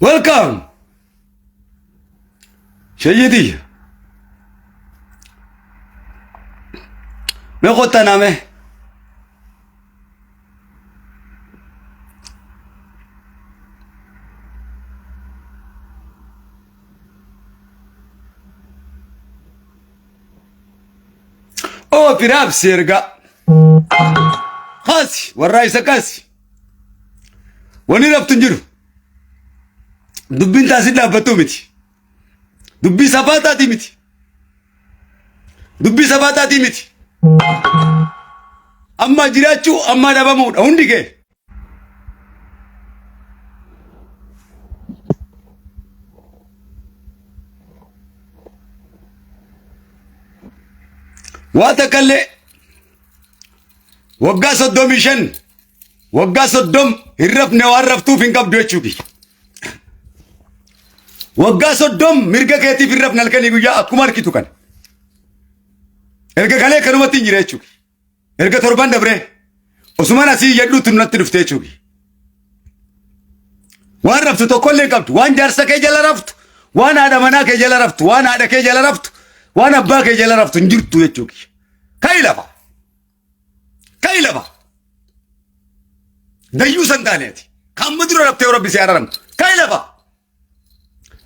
Welcome. Shayidi. Me kota name. Oh, pirab sirga. Kasi, warraisa kasi. Wani raftunjiru. Dubbin taasi dhaabbatu miti. Dubbii safaataati miti. Dubbii safaataati miti. Amma jiraachuu amma dhabamuudha hundi kee. Waa takkallee waggaa 35 waggaa 30 hin rafne waan raftuuf hin qabdu jechuuti. Waggaa 30 mirga keetiif hin rafne halkanii guyyaa akkuma arkitu kan. Erga galee kanumatti hin jira jechuuti. Erga torban dabree osumaan asii jedhuutu natti dhufte jechuuti. Waan raftu tokkollee hin qabdu. Waan jaarsa kee jala raftu, waan haadha manaa kee jala raftu, waan haadha kee jala raftu, waan abbaa kee jala raftu hin jirtu jechuuti. Kai lafa. Kai lafa. Dayyuu san taaneeti. Kan madura raftee rabbi si araram. Kai lafa.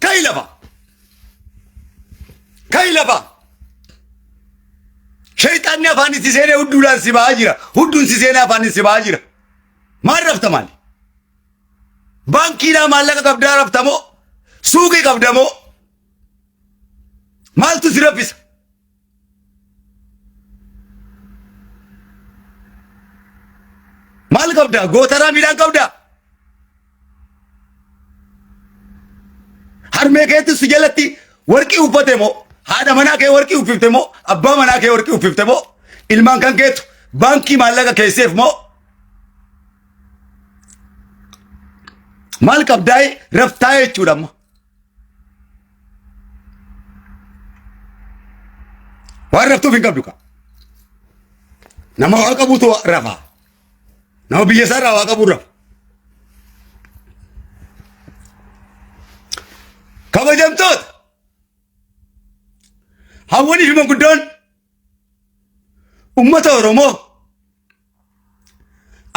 Kai lafa. Kai lafa. Shaytaanni afaan itti seenee hudduudhaan si ba'aa jira. Hudduun si seenee afaan si ba'aa jira. Maal rafta maali? Baankiidhaa maallaqa qabdaa rafta moo? Suuqii qabda moo? Maaltu si raffisa? Maal qabda? Gootaraa midhaan qabda? Harmee keetti si jalatti warqii uffate moo? Haadha manaa kee warqii uffifte moo? Abbaa manaa kee warqii uffifte moo? Ilmaan kan keetu baankii maallaqa keesseef moo? Maal qabdaa'e raftaa jechuudha amma. Waan raftuuf hin qabdu ka. Nama waa qabuutu rafaa. Nama biyya isaa irraa waa qabu rafa. Kabajamtoota. Hawwanii fi manguddoon ummata Oromoo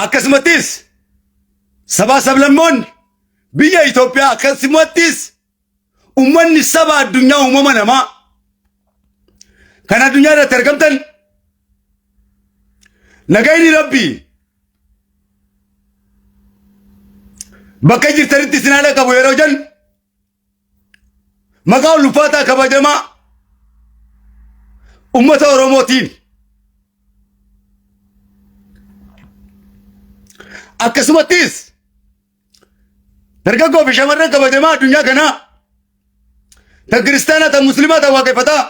akkasumattis sabaa sablammoonni biyya Itoophiyaa akkasumattis ummanni saba addunyaa uumama namaa kan addunyaa irratti argamtan nagayni rabbii bakka jirtanitti isin haala qabu yeroo jennu maqaa ulfaataa kabajamaa ummata Oromootiin akkasumattis dargaggoo fi shamarran kabajamaa addunyaa kanaa ta kiristaanaa ta muslimaa ta waaqeffataa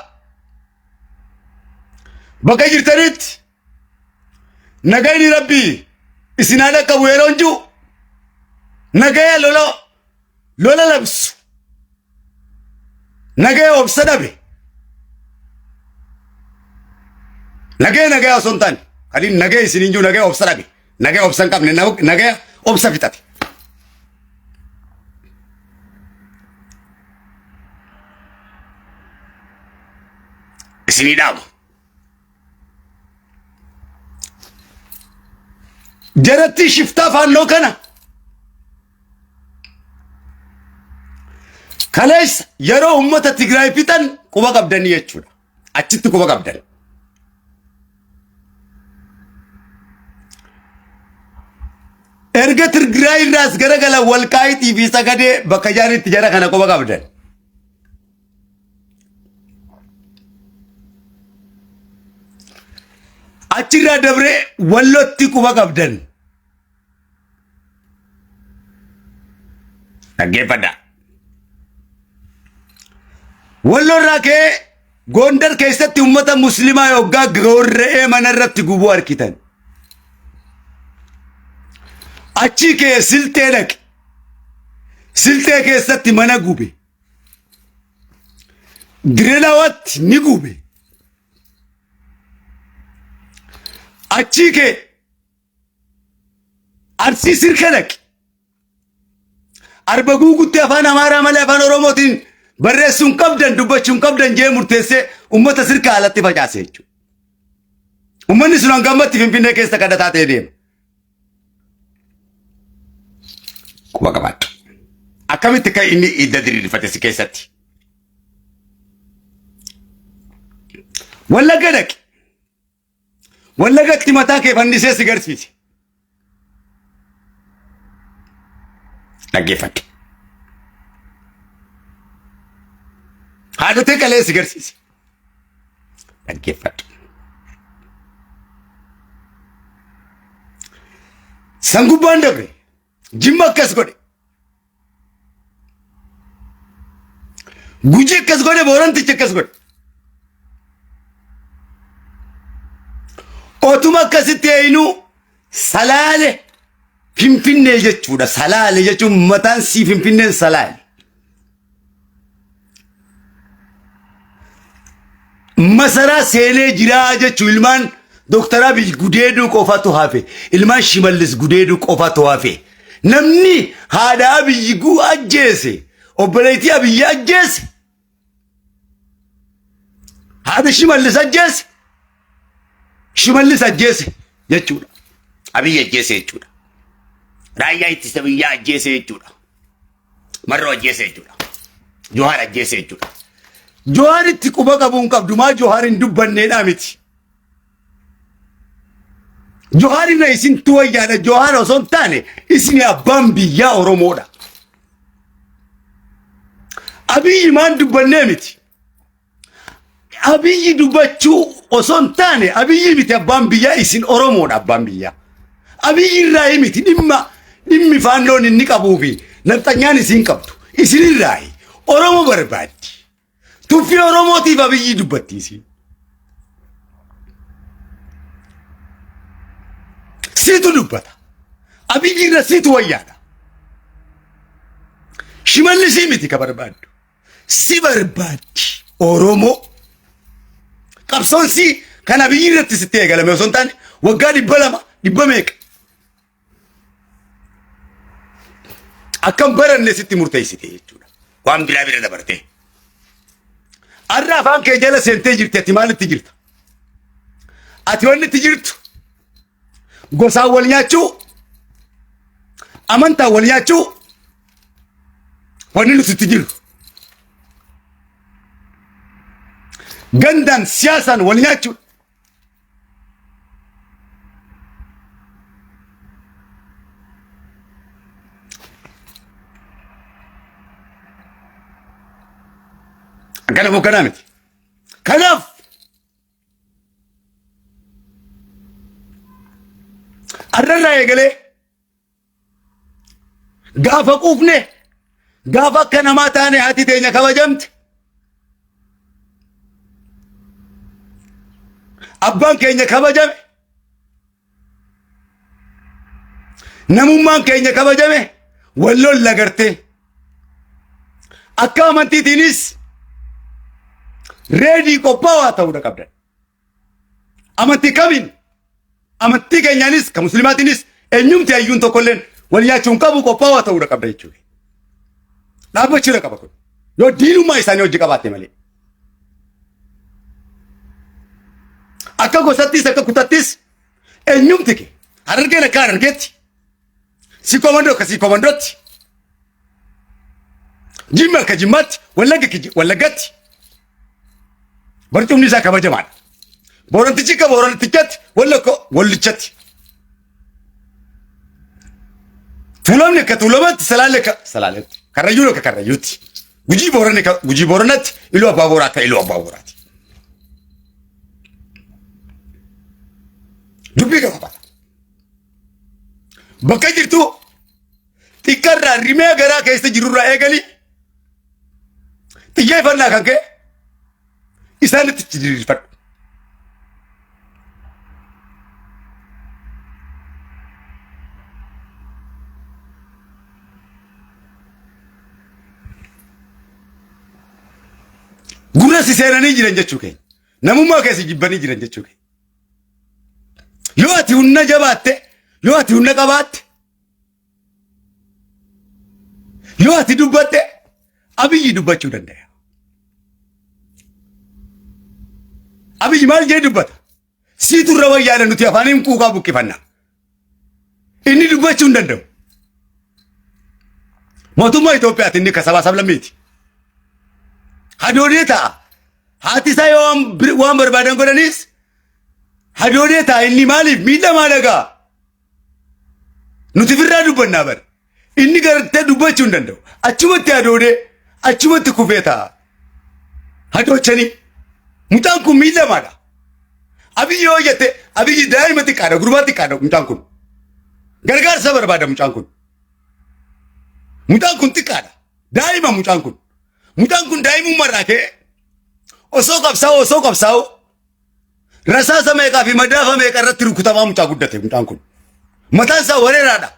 bakka jirtanitti nagayni rabbii isin haala qabu yeroo jiru nagaya lola labsu nagaya obsa dhabe nagaya osoo hin taane kadiin nagaya isiniin jiru nagaya obsa dhabe nagaya obsa hin qabne nagaya obsa fixate. Isinii dhaabu. Jaratti shiftaa faannoo kana kaleessa yeroo ummata Tigraay fixan quba qabdanii jechuudha. Achitti quba qabdan. Erga Tigraay irraas garagala Walqaayitii fi Sagadee bakka jaanitti jara kana quba qabdan. Achirraa dabree Wallootti quba qabdan. Dhaggeeffadha. Walloorraa kee Gondar keessatti ummata muslimaa yoggaa gorra'ee manarratti gubuu arkitan. Achi kee Siltee dhaqe. Siltee keessatti mana gube. Direnawatti ni gube. Achi kee Arsii sirka dhaqe. arba guugutti afaan amaaraa malee afaan oromootiin barreessuun qabdan dubbachuun qabdan jee murteessee ummata sirka alatti facaase jechuudha. Ummanni sun hangammatti Finfinnee keessa kadhataa ta'ee deema. Quba qabaadhu. Akkamitti kan inni idda diriirfate si keessatti? Wallagga dhaqi. Wallaggatti mataa kee fannisee si garsiise. Dhaggeeffadhu. Haadhotee qalee si garsiise. Dhaggeeffadhu. Sangubbaan dabre Jimma akkas godhe. Gujii akkas godhe, Boorantichi akkas godhe. Otuma akkasitti eenyu Salaale Finfinnee jechuudha. Salaale jechuun mataan sii Finfinneen Salaale. Masaraa seenee jiraa jechuun ilmaan Dr. Abiy Gudeeduu qofatu hafe. Ilmaan Shimallis Gudeeduu qofatu hafe. Namni haadha Abiy ajjeese. Obboleettii Abiy ajjeese. Haadha Shimallis ajjeese. Shimallis ajjeese jechuudha. Abiy ajjeese jechuudha. Raayyaa ittisa biyyaa ajjeese jechuudha. Marroo ajjeese jechuudha. Johaar ajjeese jechuudha. Johaaritti quba qabuun qabdu maa Johaar hin dubbanneedhaa miti. Johaar irra isin tuwayyaadha. Johaar osoo hin taane isin abbaan biyyaa Oromoodha. Abiyyi maan dubbannee miti. Abiyyi dubbachuu osoo hin taane Abiyyi miti abbaan biyyaa, isin Oromoodha abbaan biyyaa. Abiyyi irraa miti dhimmi faannoon inni qabuu fi nafxanyaan isin qabdu. Isin irraa Oromoo barbaaddi. Tuffii Oromootiif Abiyyi dubbatti isin. Siitu dubbata. Abiyyi irra siitu wayyaadha. Shimallisii miti ka barbaaddu. Si barbaaddi Oromoo. Qabsoon si kan Abiyyi irratti sitti eegalame osoo hin taane waggaa 200 dhibba meeqa. Akkam baranne sitti murteessite jechuudha. Waan biraa bira dabartee. Arra afaan kee jala seentee jirti. Ati maalitti jirta? Ati wanni itti jirtu gosaan wal nyaachuu, amantaan wal nyaachuu, wanni nuti itti jirru. Gandaan siyaasaan wal nyaachuu. Akkana moo kanaa miti. Kanaaf arrarraa eegalee gaafa quufne, gaafa akka namaa taane haati teenya kabajamte, abbaan keenya kabajame, namummaan keenya kabajame, walloon lagartee akka amantiitiinis reedii qophaa'aa ta'uudha qabdan. Amantii kamiin? Amantii keenyaanis kan muslimaatiinis eenyumti hayyuun tokkolleen wal nyaachuun qabu qophaa'aa ta'uudha qabda jechuudha. Dhaabbachuudha qaba kun. Yoo diinummaa isaanii hojii qabaatte malee. Akka gosattis akka kutattis eenyumti kee Harargeen akka Harargeetti, si komandoo akka si komandootti, Jimma akka Jimmaatti, Wallagga akka Wallaggatti. Barcumni isaa kabajamaadha. Boorantichi akka Boorantichatti, Wallagga Wallichatti. Tuulamni akka Tuulamatti, Salaalee akka Salaaleetti, Karrayyuun akka Karrayyuutti, Gujii Booranni akka Gujii Booranatti, Iluu Abbaa Booraa akka Iluu Abbaa Booraatti. Dubbii gabaabaa. Bakka jirtu xiqqarraa rimee garaa keessa jirurraa eegali xiyyeeffannaa kan ka'e isaanitti diriirfadhu. Gurra si seenanii jiran jechuu keenya. Namummaa keessa jibbanii jiran jechuu keenya. Yoo ati humna jabaatte, yoo ati humna qabaatte, yoo ati dubbatte Abiyyi dubbachuu danda'a. Abiyyi maal jee dubbata? Siitu irra wayyaadha nuti afaaniin quuqaa buqqifannaa. Inni dubbachuu hin danda'u. Mootummaa Itoophiyaatti inni kasabaa sablammeeti. Hadoodee ta'a. Haati isaa yoo waan barbaadan godhanis hadoodee ta'a. Inni maaliif miidha maalagaa? Nuti firraa dubbannaa bara. Inni gartee dubbachuu hin danda'u. Achumatti hadoodee achumatti kufee ta'a. Hadoochanii mucaan kun miidha maadha. Abiyyi yoo jette Abiyyi daa'ima xiqqaadha gurbaa xiqqaadha mucaan kun. Gargaarsa barbaada mucaan kun. Mucaan kun xiqqaadha. Daa'ima mucaan kun. Mucaan kun daa'imummaarraa ka'e osoo qabsaa'u rasaasa meeqaa fi madaafa meeqa irratti rukutamaa mucaa guddate mucaan kun. Mataan isaa wareeraadha.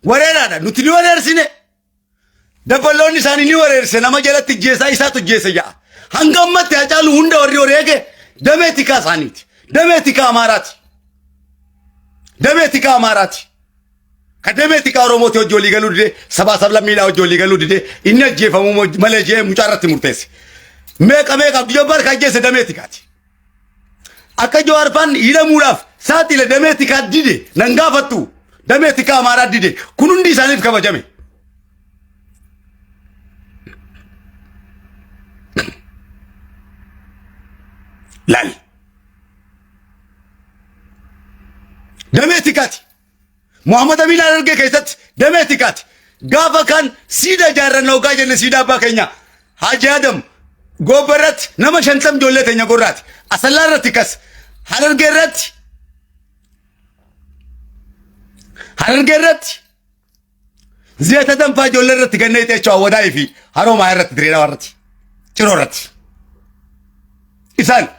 Wareeraadha. Nuti ni wareersine. Dabballoonni isaanii ni wareerse nama jalatti jeesaa isaatu jeese ja'a. Hanga ammatti Hacaaluu hunda warri wareege damee tikaa isaaniiti. Damee tikaa Amaaraati. Damee tikaa Amaaraati. Ka damee tikaa Oromooti hojii walii galuu didee sabaa sablammiidhaa hojii walii galuu didee inni ajjeefamuu malee jee mucaa irratti murteesse. Meeqa Abdii Jabbaar kan ajjeese damee tikaati. Akka Jawaar Faan hidhamuudhaaf saaxile damee tikaa dide nan gaafattu. Damee tikaa Amaaraa dide kun hundi isaaniif kabajame. Laal. Damee tikaati. Muhammad Amin Harargee keessatti damee tikaati. Gaafa kan siida jaarrannaa ogaa jenne siida abbaa keenya Haji Adam Goobbarratti nama 50 ijoollee teenya gorraati. Asallaa irratti kas Harargee irratti ziyata danfaa ijoollee irratti gannee teechoo Awwadaayii fi Haroomaa irratti Direedhaa irratti Ciroo irratti. Isaan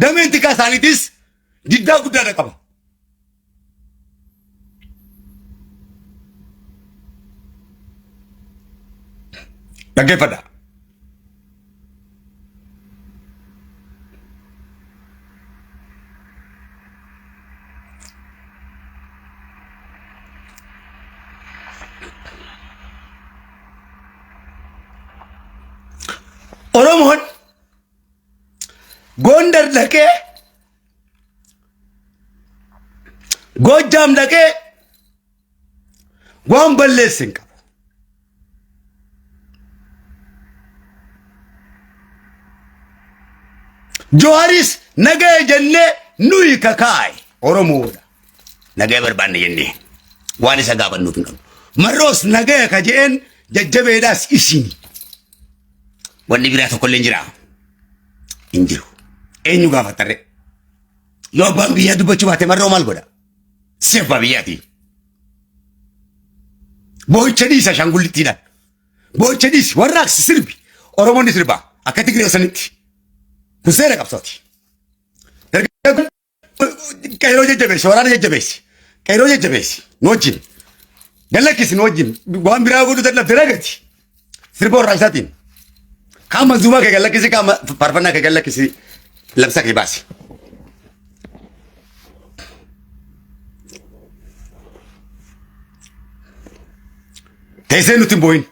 dameen tikaa isaaniitis diddaa guddaadha qaba. Dhaggeeffadha. Oromoon Gondar dhaqee Goojjaam dhaqee waan balleessin qaba. Jawaaris nagaya jennee nuyi kakaay Oromoodha. Nagaya barbaanne jennee waan isa gaafannuuf hin qabnu. Marroos nagaya ka je'een jajjabeedhaas isini. Wanni biraa tokkollee hin jira. Hin jiru. Eenyu gaafatarre? Yoo abbaan biyyaa dubbachuu baate marroo maal godha? Si abbaa biyyaati. Boo'icha dhiisa shangullittiidhaan. Boo'icha dhiisi warraaqsi sirbi. Oromoonni sirbaa akka Tigree sanitti. Kun seera qabsooti. Qeeroo jajjabeessi waraana jajjabeessi. Qeeroo jajjabeessi nu wajjin. Gallakkisi nu wajjin waan biraa godhu dadhabde ragati. Sirba warraa isaatiin. Kaan manzuumaa kee gallakkisi kaan faarfannaa kee gallakkisi labsa kee baasi. Teessee nutti hin boo'in.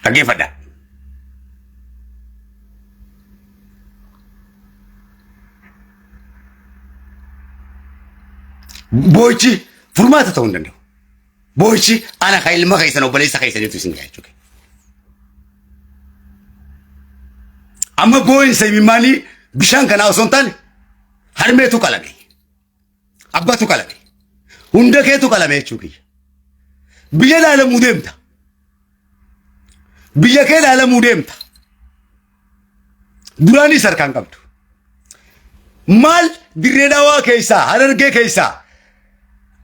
Dhaggeeffadha. Boo'ichi furmaata ta'uu hin danda'u. Boo'ichi ana kan ilma keessan obboleessa keessaniitu isin gaha jechuudha. Amma boo'insa imimmaanii bishaan kanaa osoo hin taane harmeetu qalame. Abbatu qalame. Hunda keetu qalame jechuudha. Biyya ilaalamuu deemta. Biyya kee ilaalamuu deemta. Duraanis harkaan qabdu. Maal Dirree Dhawaa keessaa Harargee keessaa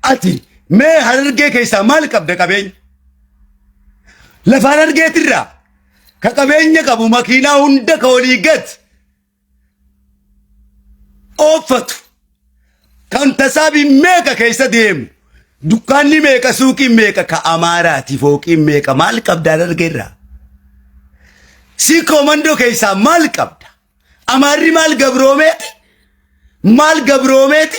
ati mee Harargee keessaa maal qabda qabeenya? Lafa Harargeetirraa ka qabeenya qabu makiinaa hunda ka walii gad ooffatu kan tasaabii meeqa keessa deemu dukkaanni meeqa suuqiin meeqa ka Amaaraati fooqiin meeqa maal qabda Harargeerraa? Si komando keessa maal qabda? Amaarri maal gabroomeeti?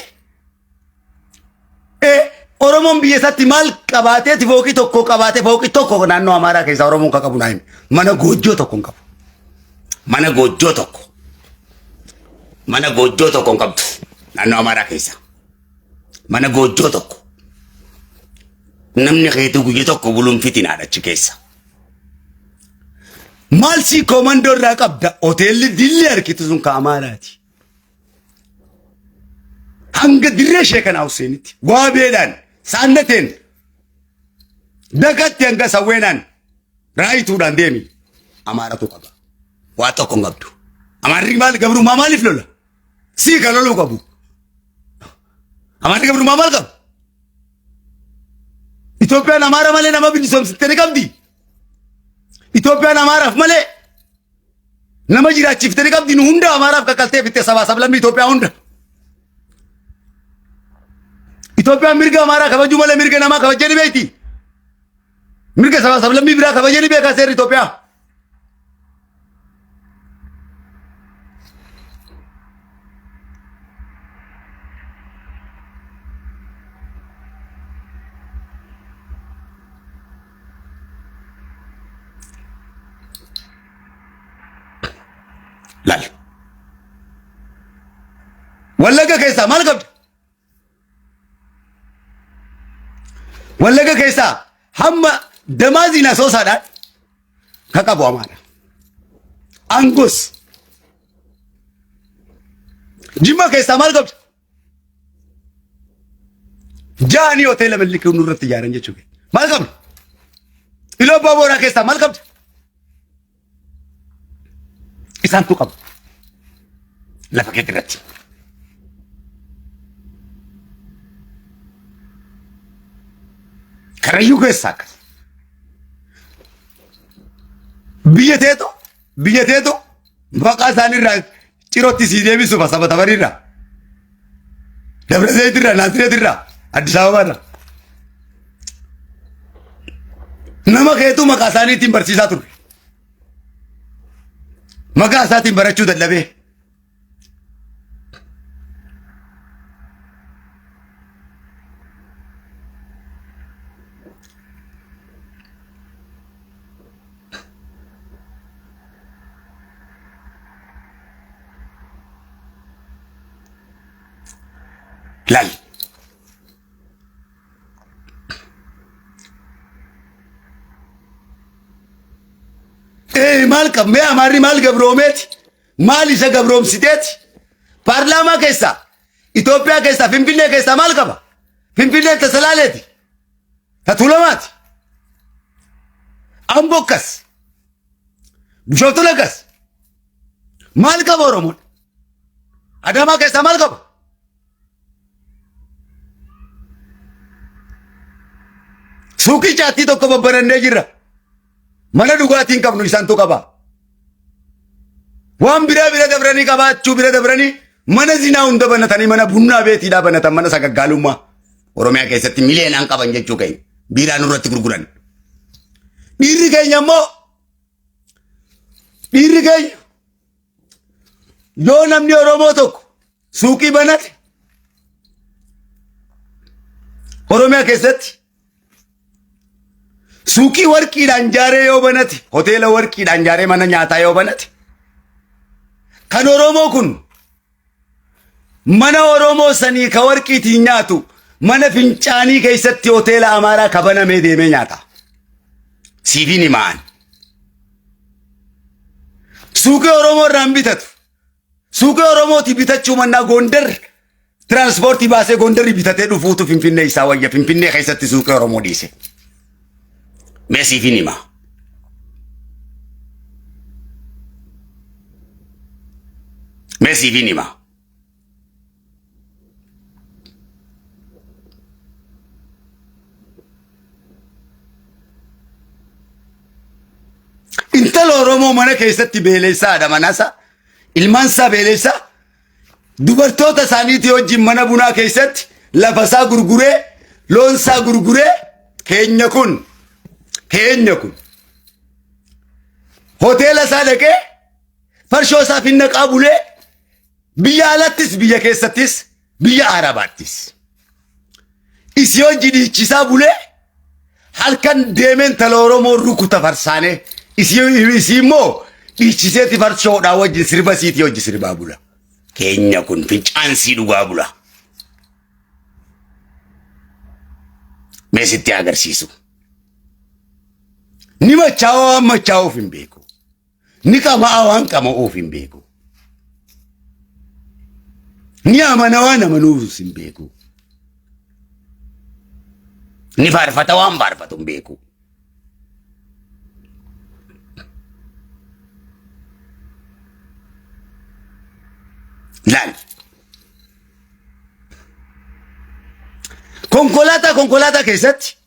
Oromoon biyya isaatti maal qabaateeti fooqii tokko qabaatee fooqii tokko naannoo Amaaraa keessa Oromoon qabu naa himi. Mana goojjoo tokko hin qabu. Mana goojjoo tokko hin qabdu naannoo Amaaraa keessa. Mana goojjoo tokko. Namni keetu guyya tokko buluun fitinaadha achi keessa. Maal si komandoo irraa qabda? Hoteelli dilli harkitu sun ka Amaaraati. Hanga dirree sheekanaa Huseenitti waabeedhaan saannateen dagatti hanga sawweenaan raayituudhaan deemi. Amaaratu qaba. Waa tokko hin qabdu. Amaarri maal gabrummaa maaliif lola? Sii ka loluu qabu. Amaarri gabrummaa maal qabu? Itoophiyaan Amaara malee nama bilisoomsitte ni qabdi. Itoophiyaan Amaaraaf malee nama jiraachifte ni qabdi. Nu hunda Amaaraaf kakkaltee fitte sabaa sablammii Itoophiyaa hunda. Itoophiyaan mirga Amaaraa kabajuu malee mirga namaa kabajee ni beekti. Mirga sabaa sablammii biraa kabajee ni beekaa seerri Itoophiyaa. Lal. Wallagga keessa maal qabda? Wallagga keessa hamma damaazii na soosaadhaan ka qabu Amaara. Angos. Jimma keessa maal qabda? Jaanii hoteela Mallikii nurratti ijaaran jechuudha. Maal qabda? Iloo Booraa keessa maal qabda? Isaantu qabu. Lafa keetti irratti. Karrayyuu keessa akkas. Biyya teetu maqaa isaaniirraa cirootti sii deebisuuf asaba tabarirraa. Dabra Zayitirraa, Naasireetirraa, Addis Ababaarraa. Nama keetu maqaa isaaniitiin barsiisaa turre. Maqaa isaatiin barachuu dadhabee. Lal. Maal qabmee Amaarri maal gabroomeeti? Maal isa gabroomsiteeti? Paarlaamaa keessa Itoophiyaa keessa Finfinnee keessa maal qaba? Finfinnee Tasalaaleeti. Tatulamaati. Ambokkas. Bishooftuun akkas. Maal qaba Oromoon? Adamaa keessa maal qaba? Suuqii caattii tokko babbarannee jirra. Mana dhugaatiin qabnu isaantu qaba. Waan bira dabranii qabaachuu bira dabranii mana zinaa hunda banatanii mana bunnaa beetiidhaa banatan mana sagaggaalummaa. Oromiyaa keessatti miliyoonaan qaban jechuu keenya. Biiraan irratti gurguran. Dhiirri keenya yoo namni Oromoo tokko suuqii banate Oromiyaa keessatti suuqii warqiidhaan jaaree yoo banate hoteela warqiidhaan jaaree mana nyaataa yoo banate kan Oromoo kun mana Oromoo sanii ka warqiitiin nyaatu mana fincaanii keessatti hoteela Amaaraa ka banamee deemee nyaata. Siifiin himaan. Suuqii Oromoo irraan bitatu. Suuqii Oromooti bitachuu mannaa Gondar tiraanspoortii baasee Gondarri bitatee dhufuutu Finfinnee isaa wayya. Finfinnee keessatti suuqii Oromoo dhiise. Mee siifiin himaa. Mee siifiin himaa. Intala Oromoo mana keessatti beelessaadha manasa. Ilmaan isaa beelessa. Dubartoota isaaniitii wajjin mana bunaa keessatti lafa isaa gurguree loon isaa gurguree keenya kun hoteela isaa dhaqee farshoo isaa finna qabulee biyya alattis biyya keessattis biyya arabaattis isiyoon jidhiichisaa bulee halkan deemeen tala Oromoo rukuta farsaanee isii immoo dhiichiseeti farshoodhaa wajjin sirba siitii wajjin sirbaa bula. Keenya kun fincaansii dhugaa bula. Meesitti agarsiisu. Ni machaa'oo waan machaa'uuf hin beeku. Ni qama'aa waan qama'uuf hin beeku. Ni amana waan amanuuf hin beeku. Ni faarfata waan faarfatu hin beeku. Laal. Konkolaataa keessatti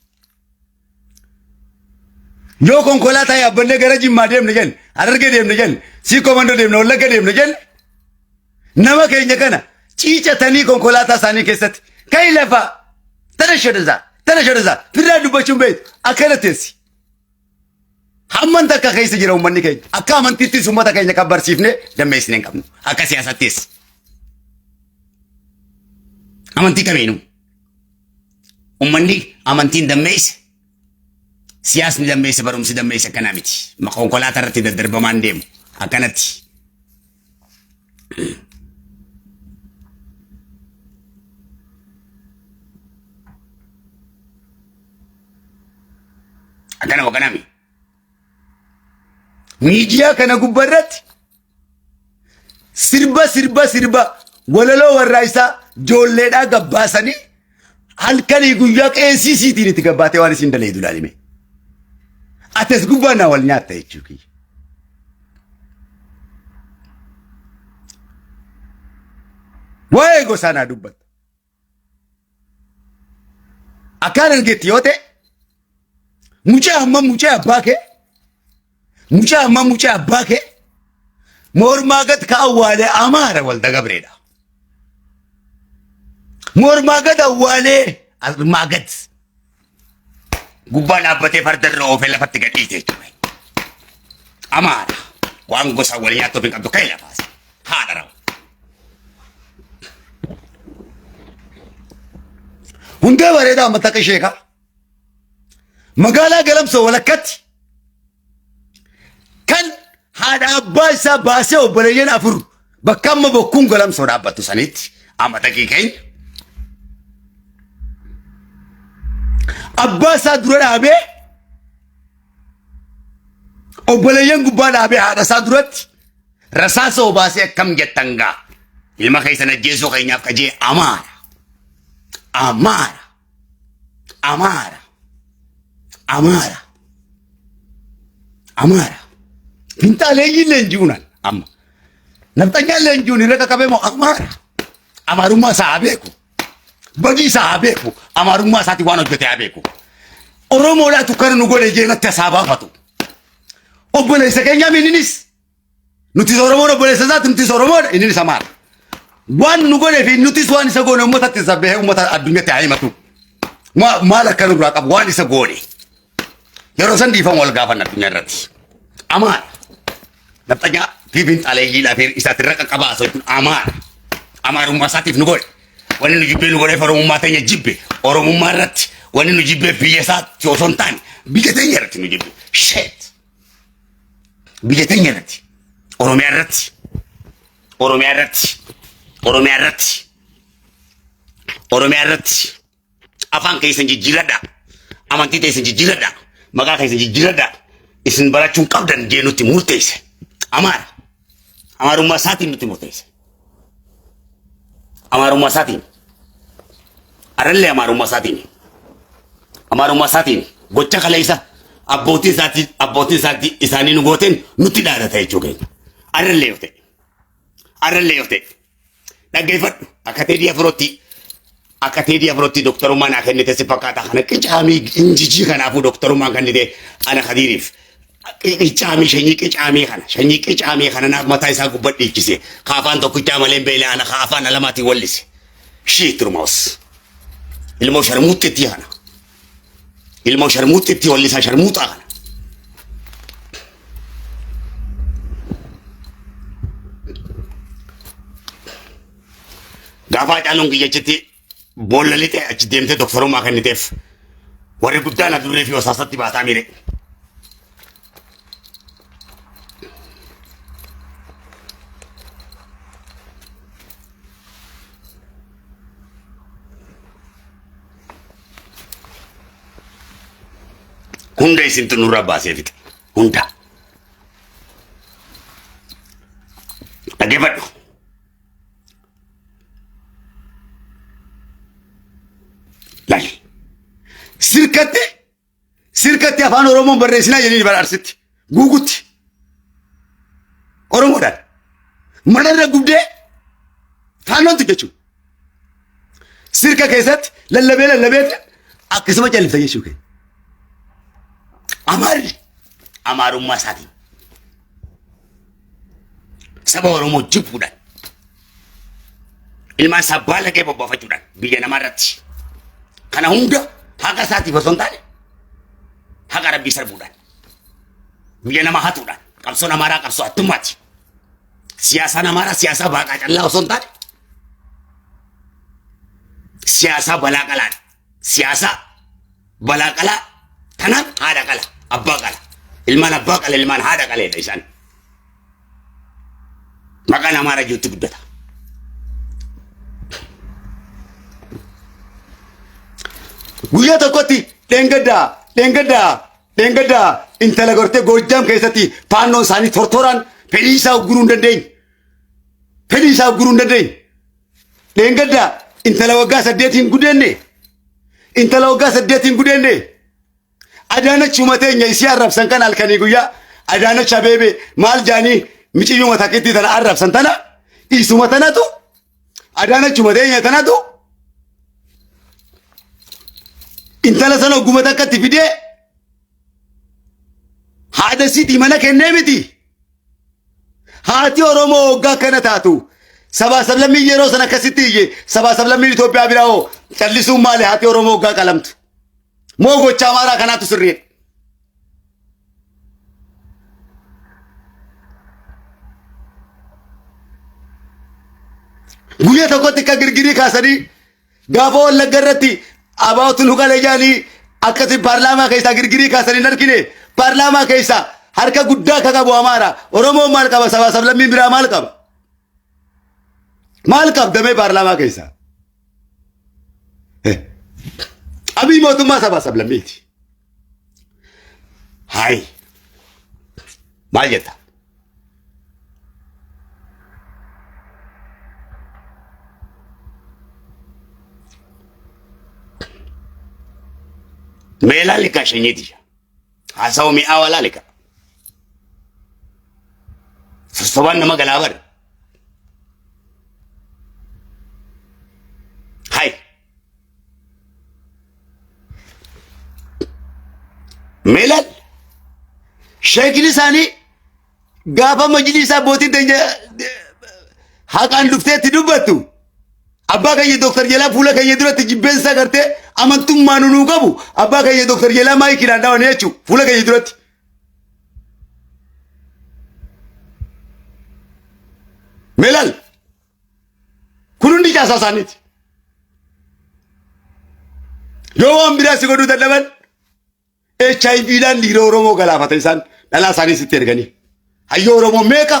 yoo konkolaataa yaabbanne gara Jimmaa deemne jenna, Harargee deemne jenna, sii komando deemne, Wallagga deemne jenna nama keenya kana ciicatanii konkolaataa isaanii keessatti kai lafa tana shadaza firraa dubbachuun beektu akkana teessi. Hamman takka keessa jira uummanni keenya akka amantiittis uummata keenya kan barsiifne dammeessine hin qabnu akka siyaasattis. Amantii kabeenu uummanni amantiin dammeesse siyaasni dammeesse barumsi dammeesse akkana miti. Konkolaataa irratti daddarbamaan deemu akkanatti. Akkana wakkanami. Miidiyaa kana gubbarratti sirba walaloo warraa isaa joolleedhaa gabbaasanii halkanii guyyaa qeessiisiitiin itti gabbaatee waan isin daleedu ilaalime. Ates gubbaa naa wal nyaatta jechuudha. Waa'ee gosaa naa dubbata. Akkaan argetti yoo ta'e mucaa abbaa kee mormaa gad ka awwaalee amaara walda gabreedha. Mormaa gad awwaalee almaa gad gubbaa dhaabbatee fardarra oofee lafatti gadhiise jechuudha. Amaara waan gosa wal nyaattuu hin qabdu ka'e lafaas haadha rawa. Hundee bareedaa mattaqa isheekaa magaalaa Galamsoo walakkatti kan haadha abbaa isaa baasee obboleeyyan afur bakka amma bokkuun Galamsoo dhaabbattu sanitti amma daqiiqeenya abbaa isaa dura dhaabee obboleeyyan gubbaa dhaabee haadha isaa duratti rasaasa obaasee akkam jettan gaa ilma keessan ajjeesuu keenyaaf kajee amaara Pintaalee leenjiunan amma naftanyaa leenjiun irra qaqqabee moo amaarummaa isaa beeku badii isaa beeku amaarummaa isaati waan hojjete beeku Oromoodhaatu kan nu godhe jeenatti isaa baafatu obboleessa keenya mininis nuti Oromoon obboleessa isaati nuti Oromoon innis amaara waan nu godhe fi nuti waan isa goone uummatatti sabbee uummata addunyaatti haa himatu maal akka nu biraa qabu waan isa goone yeroo san dhiifama wal gaafanna addunyaa irratti amaara naftanyaa fi pintaalee laafee isaatti irra qaqqabaa jechuun amaarummaa isaatiif nu godhe wanni nu jibbee nu godhe Oromummaa teenya jibbe Oromummaa irratti wanni nu jibbee biyya isaatti osoo hin taane biyya teenya irratti nu jibbe sheet biyya teenya irratti Oromiyaa irratti afaan keessan jijjiiradha amantii keessan jijjiiradha maqaa keessan jijjiiradha isin barachuun qabdan jee nutti murteesse amaarummaa isaatiin nutti murteesse amaarummaa isaatiin arallee amaarummaa isaatiin gocha kaleessa abbootiin isaatti isaanii nu gooteen nutti dhaadata jechuu keenya arallee yoo ta'e dhaggeeffadhu akka teedii afurootti doktorummaa naa kennite si fakkaata kana qicaamii injijii kanaafuu doktorummaan kennite ana Khadiiriif shanyii qicaamii kana naaf mataa isaa gubbaa dhiichise kaafaan tokkichaa malee beela ana kaafaan alamaatiin wallise shiiturmaus ilmoo sharmuutti wallisa sharmuuxaa kana Gaafa caaluun kiyyachitti boolla lixee achi deemtee doktorummaa kenniteef warri guddaan adurree fi hosaasatti baataa miire. Hunda isintu nurra baasee fixe. Hunda. Dhaggeeffadhu. Laali. Sirkatti afaan Oromoon barreessinaa jedhanii bararsitti. Guugutti. Oromoodhaan. Manarra gubdee faannooti jechuudha. Sirka keessatti lallabee akkasuma callifta jechuudha. Amaarummaa isaatiin saba Oromoo jibbuudhaan ilmaan isaa baala kee bobbaafachuudhaan biyya namaa irratti kana hunda haqa isaatiif osoo hin taane haqa rabbii sarbuudhaan biyya namaa hatuudhaan qabsoon amaaraa qabsoo hattummaati. Siyaasaan amaaraa siyaasaa baaqaa callaa osoo hin taane siyaasaa balaa qalaadha. Siyaasaa balaa qalaa tanaan haadha qala. Abbaa qala. Ilmaan abbaa qala ilmaan haadha qaleedha isaan. Maqaan amaaraa jirutti guddata. Guyyaa tokkotti dheengaddaa intala gortee Goojjaam keessatti faannoon isaanii tortoraan fedhii isaa ugguruu hin dandeenye. Dheengaddaa intala waggaa 8 gudeenne. Adaanach umateenya isii arrabsan kan halkanii guyyaa Adaanach Abeebee maal jaanii miciyyuu matakitti tana arrabsan tana isuma tanatu Adaanach umateenya tanatu intala sana ogguma takkatti fidee haadha sitii mana kennee miti. Haati Oromoo hoggaa kana taatu sabaa sablammii yeroo sana akkasitti iyye sabaa sablammii Itoophiyaa biraa hoo callisuun maali haati Oromoo hoggaa qalamtu. Moo gocha amaaraa kanaatu sirriidha. Guyyaa tokkotti akka girgirii kaasanii gaafa Wallagga irratti abaawutuun huqalee jaanii akkasii paarlaamaa keessaa girgirii kaasanii hin argine paarlaamaa keessaa harka guddaa akka qabu amaaraa Oromoon maal qaba sabaa sablammiin biraa maal qaba? Maal qabdamee paarlaamaa keessaa? Abiy mootummaa sabaa sablammiiti. Hayi. Maal jetta? Meelaa liqaa shanyeeti. Haasawaa mi'aawaa laaliqa. Sossobaan nama galaabara. Hayi. Meelal sheekni isaanii gaafa majlisaa abbootiin teenya haqaan dhufteetti dubbattu abbaa keenya Dooktar Jelaa fuula keenya duratti jibbeensa gartee amantummaan nuu qabu abbaa keenya Dooktar Jelaa maayikiidhaan dhawan jechuudha fuula keenya duratti. Meelal kun hundi caasaa isaaniiti. Yoo waan biraa si godhuu dadhaban HIVdhaan dhiira Oromoo galaafatan isaan dhalaa isaanii sitti erganii. Hayyoo Oromoo meeqa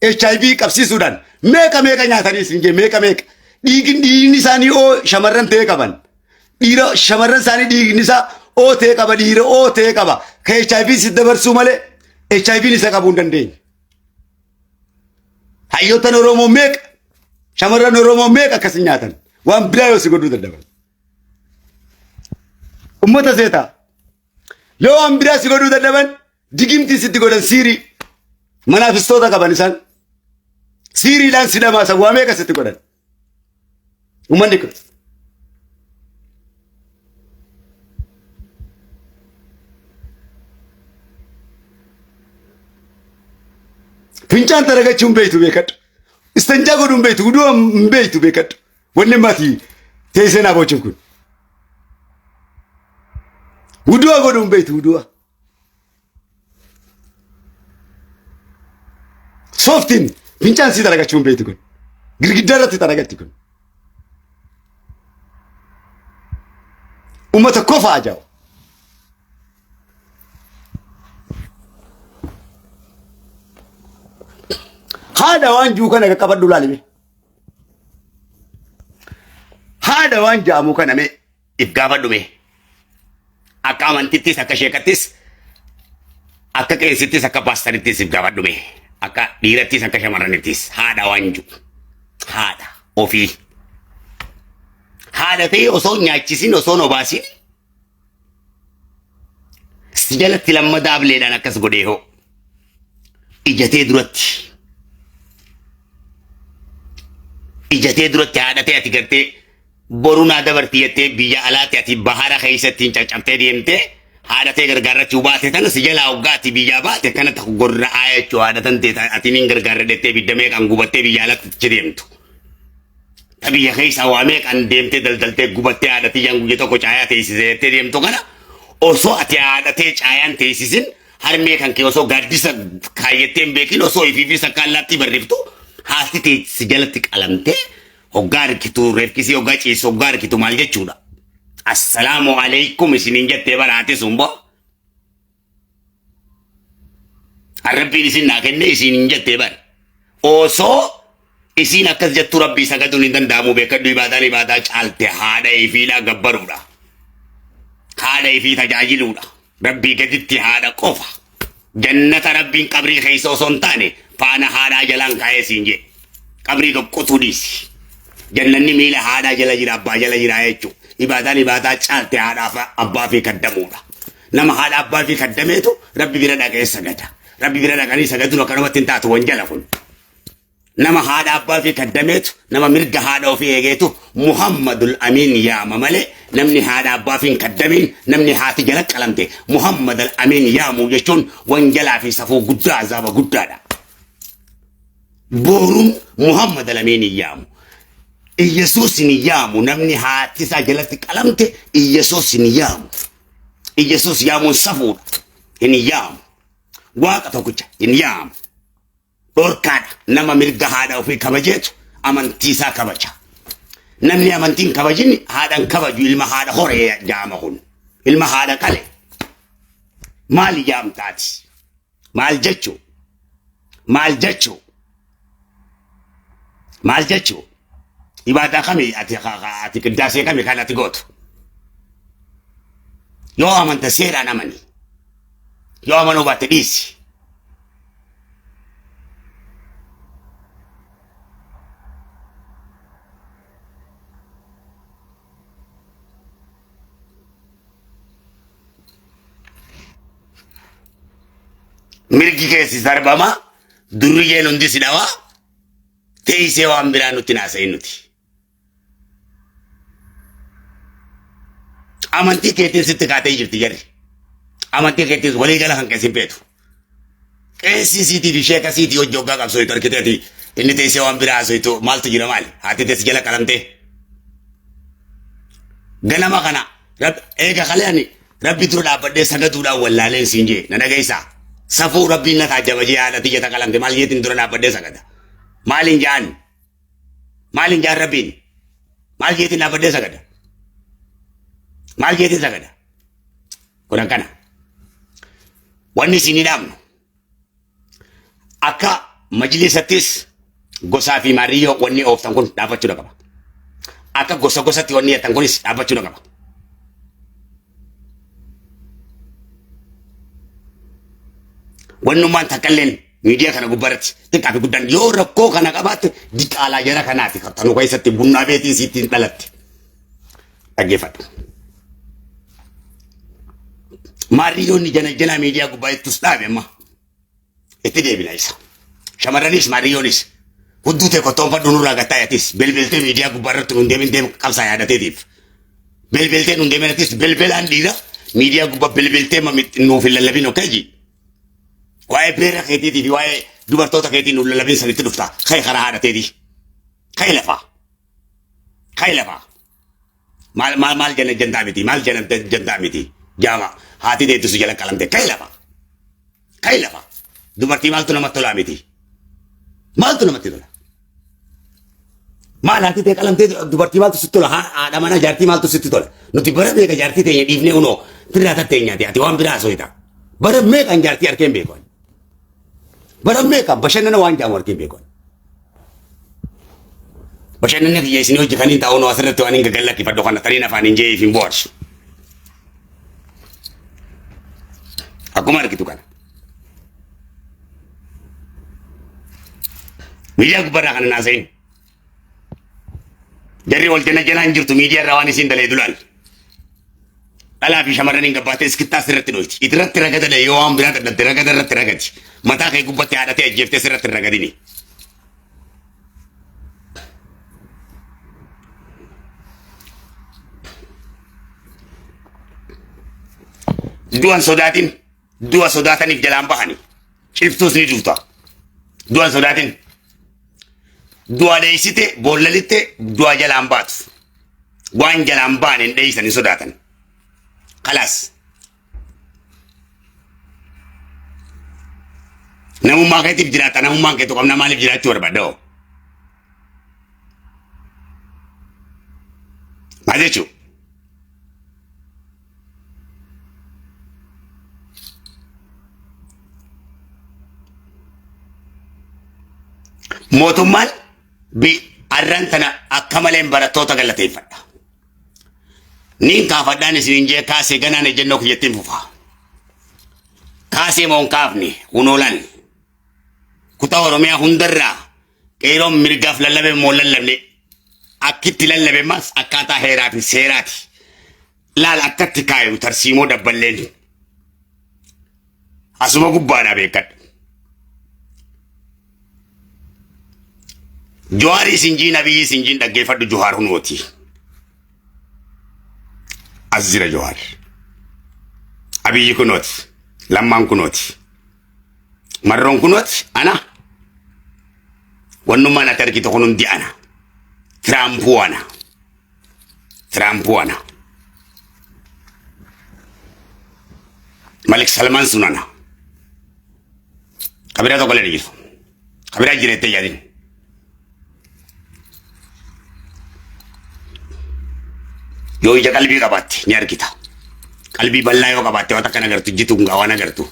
HIV qabsiisuudhaan meeqa nyaatanii isin jee meeqa dhiigni isaanii oo shamarran ta'ee qaban. Dhiira shamarran isaanii dhiigni isaa oo ta'ee qaba dhiira oo ta'ee qaba. Ka HIV si dabarsuu malee HIVn isa qabuu hin dandeenye. Hayyoottan Oromoo meeqa shamarran Oromoo meeqa akkasii nyaatan waan biraa yoo si godhuu dadhaban. Ummata seetaa. Yoo waan biraa si godhuu dadhaban digimtii sitti godhan siirii manaafistoota qaban isaan siiriidhaan si dhamaasan waa meeqa sitti godhan uummanni kun. Fincaan taragachuu hin beektu beekadhu. Istanjaa godhuu hin beektu uduu hin beektu beekadhu. Wanni maatii teessee naa bocuuf kun. Uduu godhuu hin beektu uduu. Sooftiin fincaan si taragachuu hin beektu kun. Girgiddaa irratti taragatti kun. ummata kofaa jaa'u. Haadha waan juu kana qaqqabadhu laalime. Haadha waan jaamu kana mee if gaafadhu mee. Akka amantittis akka sheekattis akka qeessittis akka paastarittis if gaafadhu mee. Akka dhiirattis akka shamarranittis haadha waan juu. Haadha ofii. Haadha ta'e osoo nyaachisin osoo obaasin. Si jalatti lammadaa bileedhaan akkas godhee hoo. Ijatee duratti. Ijatee duratti haadhatee ati gartee boruu naa dabartii jettee biyya alaatti ati bahara keessatti caccabtee deemtee haadhatee gargaarrachuu baate tana si jalaa hoggaatti biyyaa baate kana ta'u gorra'aa jechuu haadhatan ta'e ati niin gargaarra deettee biddamee kan gubattee biyya alaatti deemtu. Ta biyya keessa waamee kan deemtee daldaltee gubattee haadhatii yan guyya tokko caayaa teessisee jettee deemtu kana osoo ati haadhatee caayaan teessisin harmee kan kee osoo gaaddisa kaayyattee hin beekin osoo ifiifis akka allaatti barreeftu haati teessi jalatti qalamtee hoggaa harkitu reefkisii hoggaa ciisu hoggaa harkitu maal jechuudha. Assalaamu alaikum isiniin jettee baraate sun boo. Rabbiin isin naa kenne isiniin jettee bara. Osoo isin akkas jettu rabbii sagaduun hin danda'amu beekadhu ibaadaa caalte haadha ifiidhaa gabbaruudha. Haadha ifii tajaajiluudha. Rabbii gaditti haadha qofa. Jannata rabbiin qabrii keessa osoo hin taane faana haadhaa jalaan kaa'ee siin jee. Qabrii tokkotu dhiisi. Jannanni miila haadhaa jala jira abbaa jala jira jechuudha. Ibaadaa caalte haadhaaf abbaa fi kaddamuudha. Nama haadha abbaa fi kaddameetu rabbi bira dhaqee sagada. Rabbi bira dhaqanii sagaduun akkanumatti hin taatu wanjala kun. Nama haadha abbaa fi kaddameetu nama mirga haadha ofii eegeetu Muhammadul Amiin yaama malee namni haadha abbaa fi hin kaddamin namni haati jala qalamte Muhammadul Amiin yaamu jechuun wanjalaa fi safuu guddaa azaaba guddaadha. Boruun Muhammadul Amiin yaamu. Iyesuusin yaamu namni haati isaa jalatti qalamte Iyesuusin yaamu. Iyesuus yaamuun safuudha. Hin yaamu. Waaqa tokkicha hin yaamu. Dhorkaadha nama mirga haadha ofii kabajeetu amantii isaa kabaja. Namni amantiin kabajin haadhan kabaju ilma haadha horee jaama kun. Ilma haadha qale. Maal yaamtaati? Maal jechuu? Maal jechuu? Maal jechuu? Ibaadaa kami ati qiddaasee kami kan ati gootu? Yoo amanta seeraan amani. Yoo amanuu baatte dhiisi. Mirgi keessi sarbama durriyyeen hundi si dhawaa teessee waan biraa nutti naasa'in nuti. Amantii keetiin sitti kaatee jirti jarri. Amantii keetiin walii gala kan keessin beetu. Qeessi siitii fi sheeka siitii hojii hoggaa qabsooyitu argiteeti inni teessee waan biraa haasoyitu maaltu jira maali? Haati teessi jala qalamtee. Ganama kana eega kaleani rabbi dura dhaabbadhee sagaduudhaan wallaaleen siin jee na dhageessaa. Safuu rabbiin na taajabajee haadhati jeta qalamte maal jeetiin dura dhaabbadhee sagada. Maaliin jaan? Maaliin jaan rabbiin? Maal jeetiin dhaabbadhee sagada? Maal jeetiin sagada? Kun akkana. Wanni isin hidhaamnu. Akka majlisattis gosaa fi maariyyoo wanni ooftan kun dhaabbachuu qaba. Akka gosatti wanni jettan kunis dhaabbachuu qaba. Wannummaan takkalleen miidiyaa kana gubbaratti xiqqaa fi guddaan yoo rakkoo kana qabaatte diqaalaa jara kanaati tanuu keessatti bunnaa beetii siittiin dhalatti. Dhaggeeffadhu. Maariyyoonni jana miidiyaa gubbaa ittus dhaabe amma. Itti deebina isa. Shamarranis maariyyoonis hudduu ta'e qottoonfadhu nurraa gattaayatis belbeltee miidiyaa gubbaarratti nun deemin qabsaa yaadateetiif. Belbeltee nun deeminatis belbelaan dhiira miidiyaa gubbaa belbeltee nuuf hin lallabin okkeeji. Waa'ee beera keetiitii fi waa'ee dubartoota keetii nuun lallabin sanitti dhufta. Ka'e karaa haadhateeti. Ka'e lafaa. Ka'e lafaa. Maal jantaa miti. Maal jantaa miti. Jaama haati deettisu jala qalamte. Ka'e lafaa. Ka'e lafaa. Dubartii maaltu namatti tolaa miti. Maaltu namatti tola. Maalaati ta'e qalamtee dubartii maaltu sitti tola haadha mana jaartii maaltu sitti tola nuti bara meeqa jaartii teenya dhiifnee unoo firaa tatteenyaati ati waan biraa soita bara meeqan jaartii harkeen beekon bara meeqan bashannana waan jaamu harkeen beekon bashannanni kiyya isin hojjetanii taa'uun asirratti waan hin gagallakkifadhu kana tariin afaan hin jeeif hin boorsu akkuma argitu kana miidiyaa gubbarraa kana naasayin jarri wal jana jalaan jirtu miidiyaa irraa waan isin dalee dulaan dhalaa fi shamarraniin gabbaatee iskittaa sirratti dhoyti itirratti ragadale yoo waan biraa dadhabde ragada irratti ragadi mataa kee gubbatti haadhatee ajjeeftee sirratti ragadini du'a sodaataniif jalaan bahani ciftuus ni duuta du'a sodaatin du'a dheeysite boollalitte du'a jalaan baatu waan jalaan baane hin dheeysani sodaatan kalaas namummaa keetiif jiraata namummaan keetu qabna maaliif jiraachuu barbaadda hoo maal jechuu mootummaan arran tana akka maleen barattoota galateeffadha. Niin kaafadhaan isin jee kaasee ganaan ejjennoo kiyyattiin fufaa. Kaasee moon kaafni unoolan. Kutaa Oromiyaa hundarraa qeeroon mirgaaf lallabe moon lallabne akkitti lallabe mas akkaataa heeraa fi seeraati. Laal akkatti kaayu tarsiimoo dabballeen. Asuma gubbaadhaa beekadha. Johari sinjin Abiy sinjin dhaggeeffadhu Johar hunooti. Azira Johar. Abiy kunooti. Lammaan kunooti. Marroon kunooti. Ana. Wannummaan ati argitu kun hundi ana. Tirampuu ana. Tirampuu ana. Malik Salman sun ana. Kabiraa tokko leen jiru. Kabiraa jireettee yaadin. Yoo ija qalbii qabaatte ni argita. Qalbii bal'aa yoo qabaatte waan akka nagartu jitu hungaa waan agartu.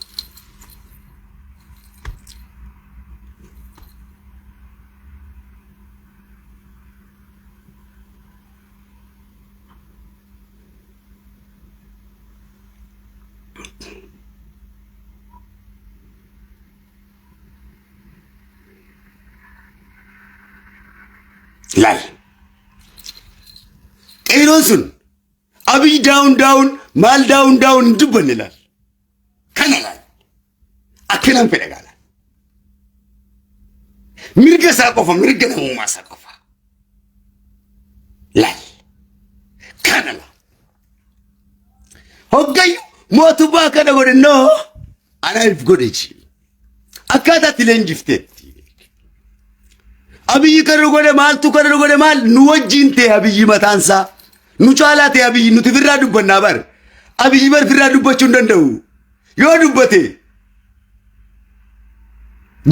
Laal. Qeeroon sun Abiy down mal down dubbanne laal kana laal akkanaan fedha gaala mirga isaa qofa mirga namummaa isaa qofa laal kana laal hoggayyu mootummaa kana godhe noo anaaf godhechi akkaataatti leenjifteetti Abiy kana godhe maaltu kana godhe maal nu wajjin ta'e Abiy mataansaa nu caalaa ta'e Abiy nuti firraa dubbannaa bar Abiy bar firraa dubbachuu hin danda'u yoo dubbate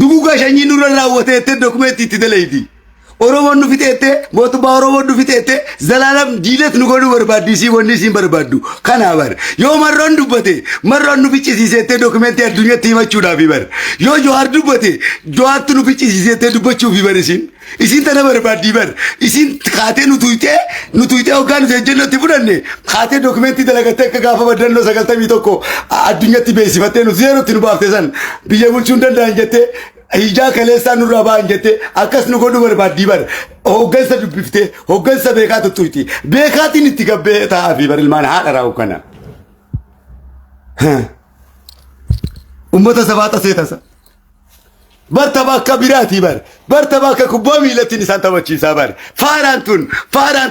dugugaa shanyii nurra raawwatee itti dokumentii itti daleeyti Oromoon nu fixeette mootummaa Oromoon nu fixeette zalaalam diilet nu godhu barbaaddisii wanni isiin barbaaddu kanaa bar yoo marroon dubbate marroon nu ficcisiisettee dokumentii addunyaatti himachuudhaafi bar yoo Johar dubbate Johartu nu ficcisiisettee dubbachuufi bar isin tana barbaaddii bar isin kaatee nu tuyitee hoggaan nu ejjennootti fudhanne kaatee dokumentii dalagattee akka gaafa baddannoo 91 addunyaatti beeksifattee nu zeerootti nu baafte san biyya bulchuu hin danda'an jettee hijaa kaleessaa nurraa ba'an jettee akkas nu godhu barbaaddii bar hoggansa dubbiftee hoggansa beekaa tuttuyti beekaatiin itti gabbee ta'aafi bar ilmaan haadha raa'u kana ummata sabaa xasee tasa barta bakka biraati barta bakka kubbaa miilattiin isaan taphachiisaa bar faaraan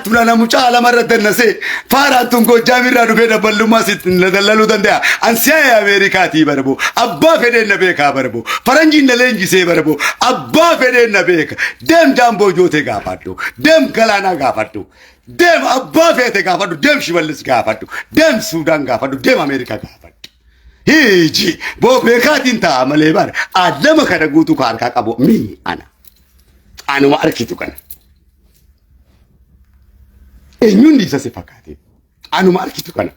tun ana mucaa lamarra dannasee faaraan tun Goojaamirraa dhufee daballummaa sitti dallaluu danda'a ansiyee Ameerikaatii barbo abbaa fedheen na beekaa barbo faranjiin na leenjisee barbo abbaa fedheen na beeka deem jaamboo jootee gaafadhu deem galaanaa gaafadhu deem abbaa feete gaafadhu deem shimallis gaafadhu deem Suudaan gaafadhu deem Ameerikaa gaafadhu hiji bo beekaatiin ta'a malee bar adama kana guutuu ka harkaa qabu mi anuma arkitu kana eenyuun dhiisa si fakkaate anuma arkitu kana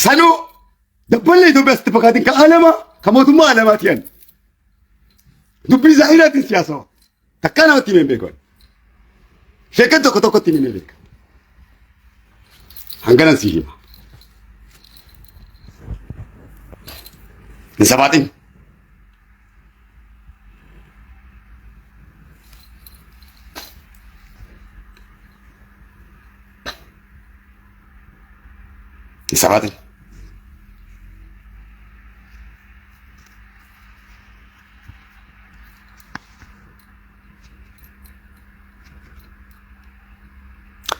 sanuu dabbalee Itoophiyaatti fakkaatiin ka alama ka mootummaa alamaati yan dubbii zaahiraatiin siyaasawa takkaa namatti himeen beekan sheekan tokko tokkotti himeen beekan hanganan si hima hin sabaatin Sabatin.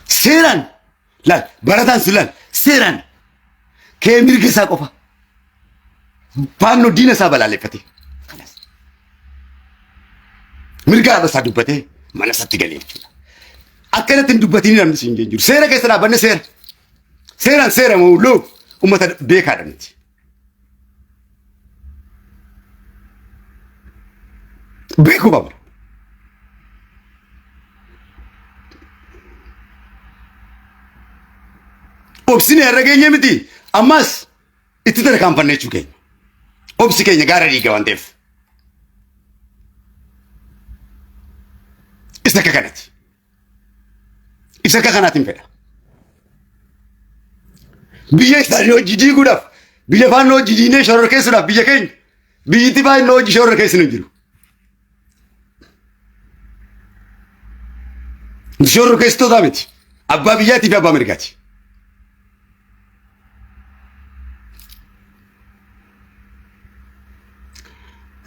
Seeran laal barataan sun laal seeran kee mirga isaa qofa faannoo diina isaa balaaleffate mirga isaa dubbatee mana isaatti galee jechuudha. Akkanatti hin dubbatiin namni siin jiru seera keessa dhaabbanne seera. Seera mawloo ummata beekaadha miti. Beekuu baabura. Obsini irra geenye miti ammas itti tarkaanfanne jechuu keenya. Obsi keenya gaara dhiiga waan ta'eef. Isa akka kanatti. Isa akka kanaatiin fedha. Biyya isaanii hojii diiguudhaaf biyya faannoo hojii diinee shoror keessuudhaaf biyya keenya biyyatti faannoo hojii shoror keessa hin jiru. Shoror keessitoota miti abbaa biyyaatii fi abbaa mirgaati.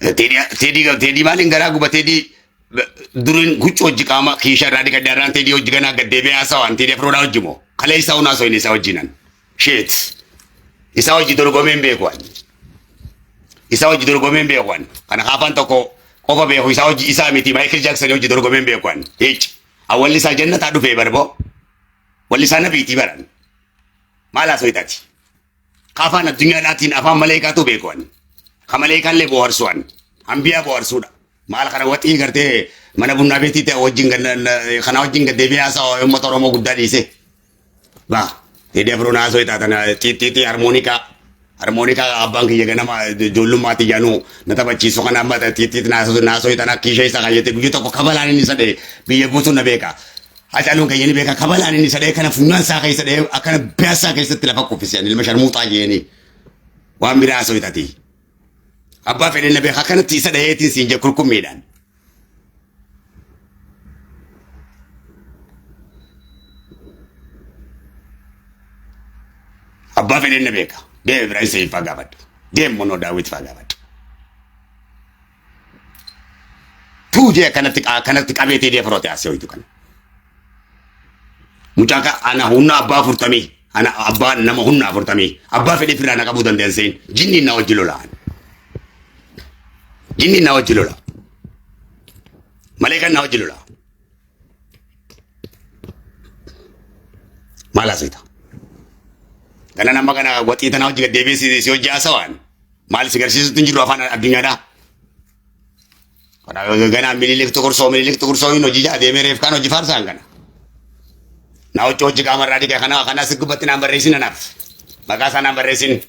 Teedii maaliin garaa guba teedii duriin huccuu hojii qaama kiisha irraa dhiqadde irraan teedii hojii ganaa gaddeebee haasawaan teedii afroodhaa hojii moo kalee isaa hunaa soyin isaa hojiinan. Shit. Isa hojii dorgomeen beekuwan. Isa hojii dorgomeen beekuwan. Kana kaafaan tokko qofa beeku isa hojii isaa miti Michael Jackson hojii dorgomeen beekuwan. Awwalli isaa jannataa dhufee barboo. Walli isaa nabiitii baran. Maal haasoo itaati. Kaafaan addunyaadhaatiin afaan maleekaatu beekuwan. Ka maleekaallee bohaarsuwan. Hambiyaa bohaarsuudha. Maal kana waxii gartee mana bunnaa beetii ta'e wajjin kana wajjin gaddeebi'ee haasaa uummata Oromoo guddaa dhiise. Baa. Teedii afroon haasoo itaatan xixiitii harmoonika abbaan kiyya ganama ijoollummaatti jaanuu na taphachiisu kana amma xixiitii naasoo itaan akka ishee isa kaayyate guyyaa tokko kabalaan inni sadee biyya guutuun na beeka. Hacaaluun kiyya ni beeka kabalaan inni sadee kana funyaan isaa keessa dhee akkana biyaasaa keessatti lafa kuffiseen ilma sharmuuxaa jeeni waan biraa haasoo itaati. Abbaa fedhee na beeka akkanatti isa dhaheetiin siin jee kurkummiidhaan. Abbaa fedhee na beeka. Deem Ibrahim Seif gaafadhu. Deem Monoo Daawit gaafadhu. Tuujee kanatti qabeetee deefroote asii ho'itu kana. Mucaaka ana humna abbaa 40 ana abbaa nama humna 40 abbaa fedhee firraa na qabuu dandeesseen jinni na wajji lolaan. Jinni na wajji lola. Maleekan na wajji lola. Maal asita. Kana nama kana waxii tana hojii gaddeebee si hojii haasawaan maal si garsiisutti hin jiru afaan addunyaadhaa. Kana gana mililik tukursoo hin hojii jaadeemee reef kaan hojii faarsaan kana. Na hojii qaamarraa dhiqee kana si gubbatti naan barreessin anaaf. Maqaa isaa naan barreessin.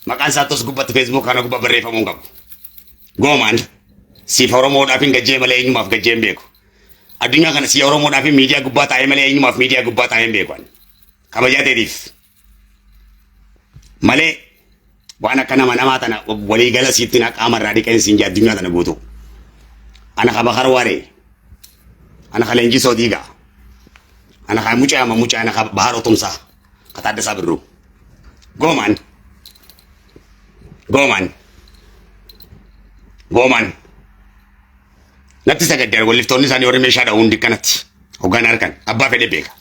Maqaan isaa tos gubbatti Facebook kana gubba barreeffamuu hin qabu. Goomaan siif Oromoodhaaf hin gajjee malee eenyumaaf gajjee hin beeku. Addunyaa kana si Oromoodhaaf hin miidiyaa gubbaa taa'ee malee eenyumaaf miidiyaa gubbaa taa'ee hin beeku. Kabajaa teetiif. Malee waan akka namaa tana walii gala siitti na qaamarraa dhiqeen siin jee addunyaa tana guutuu. Ana ka Bakar Waaree. Ana ka Leenjisoo Diigaa. Ana ka mucaa ana ka Bahar Otumsaa. Ka Taaddasaa Birruu. Goomaan. Natti sagaddee walliftoonni isaanii warri meeshaa dha'uun dikkanatti hoggaan harkan abbaa fedhe beeka.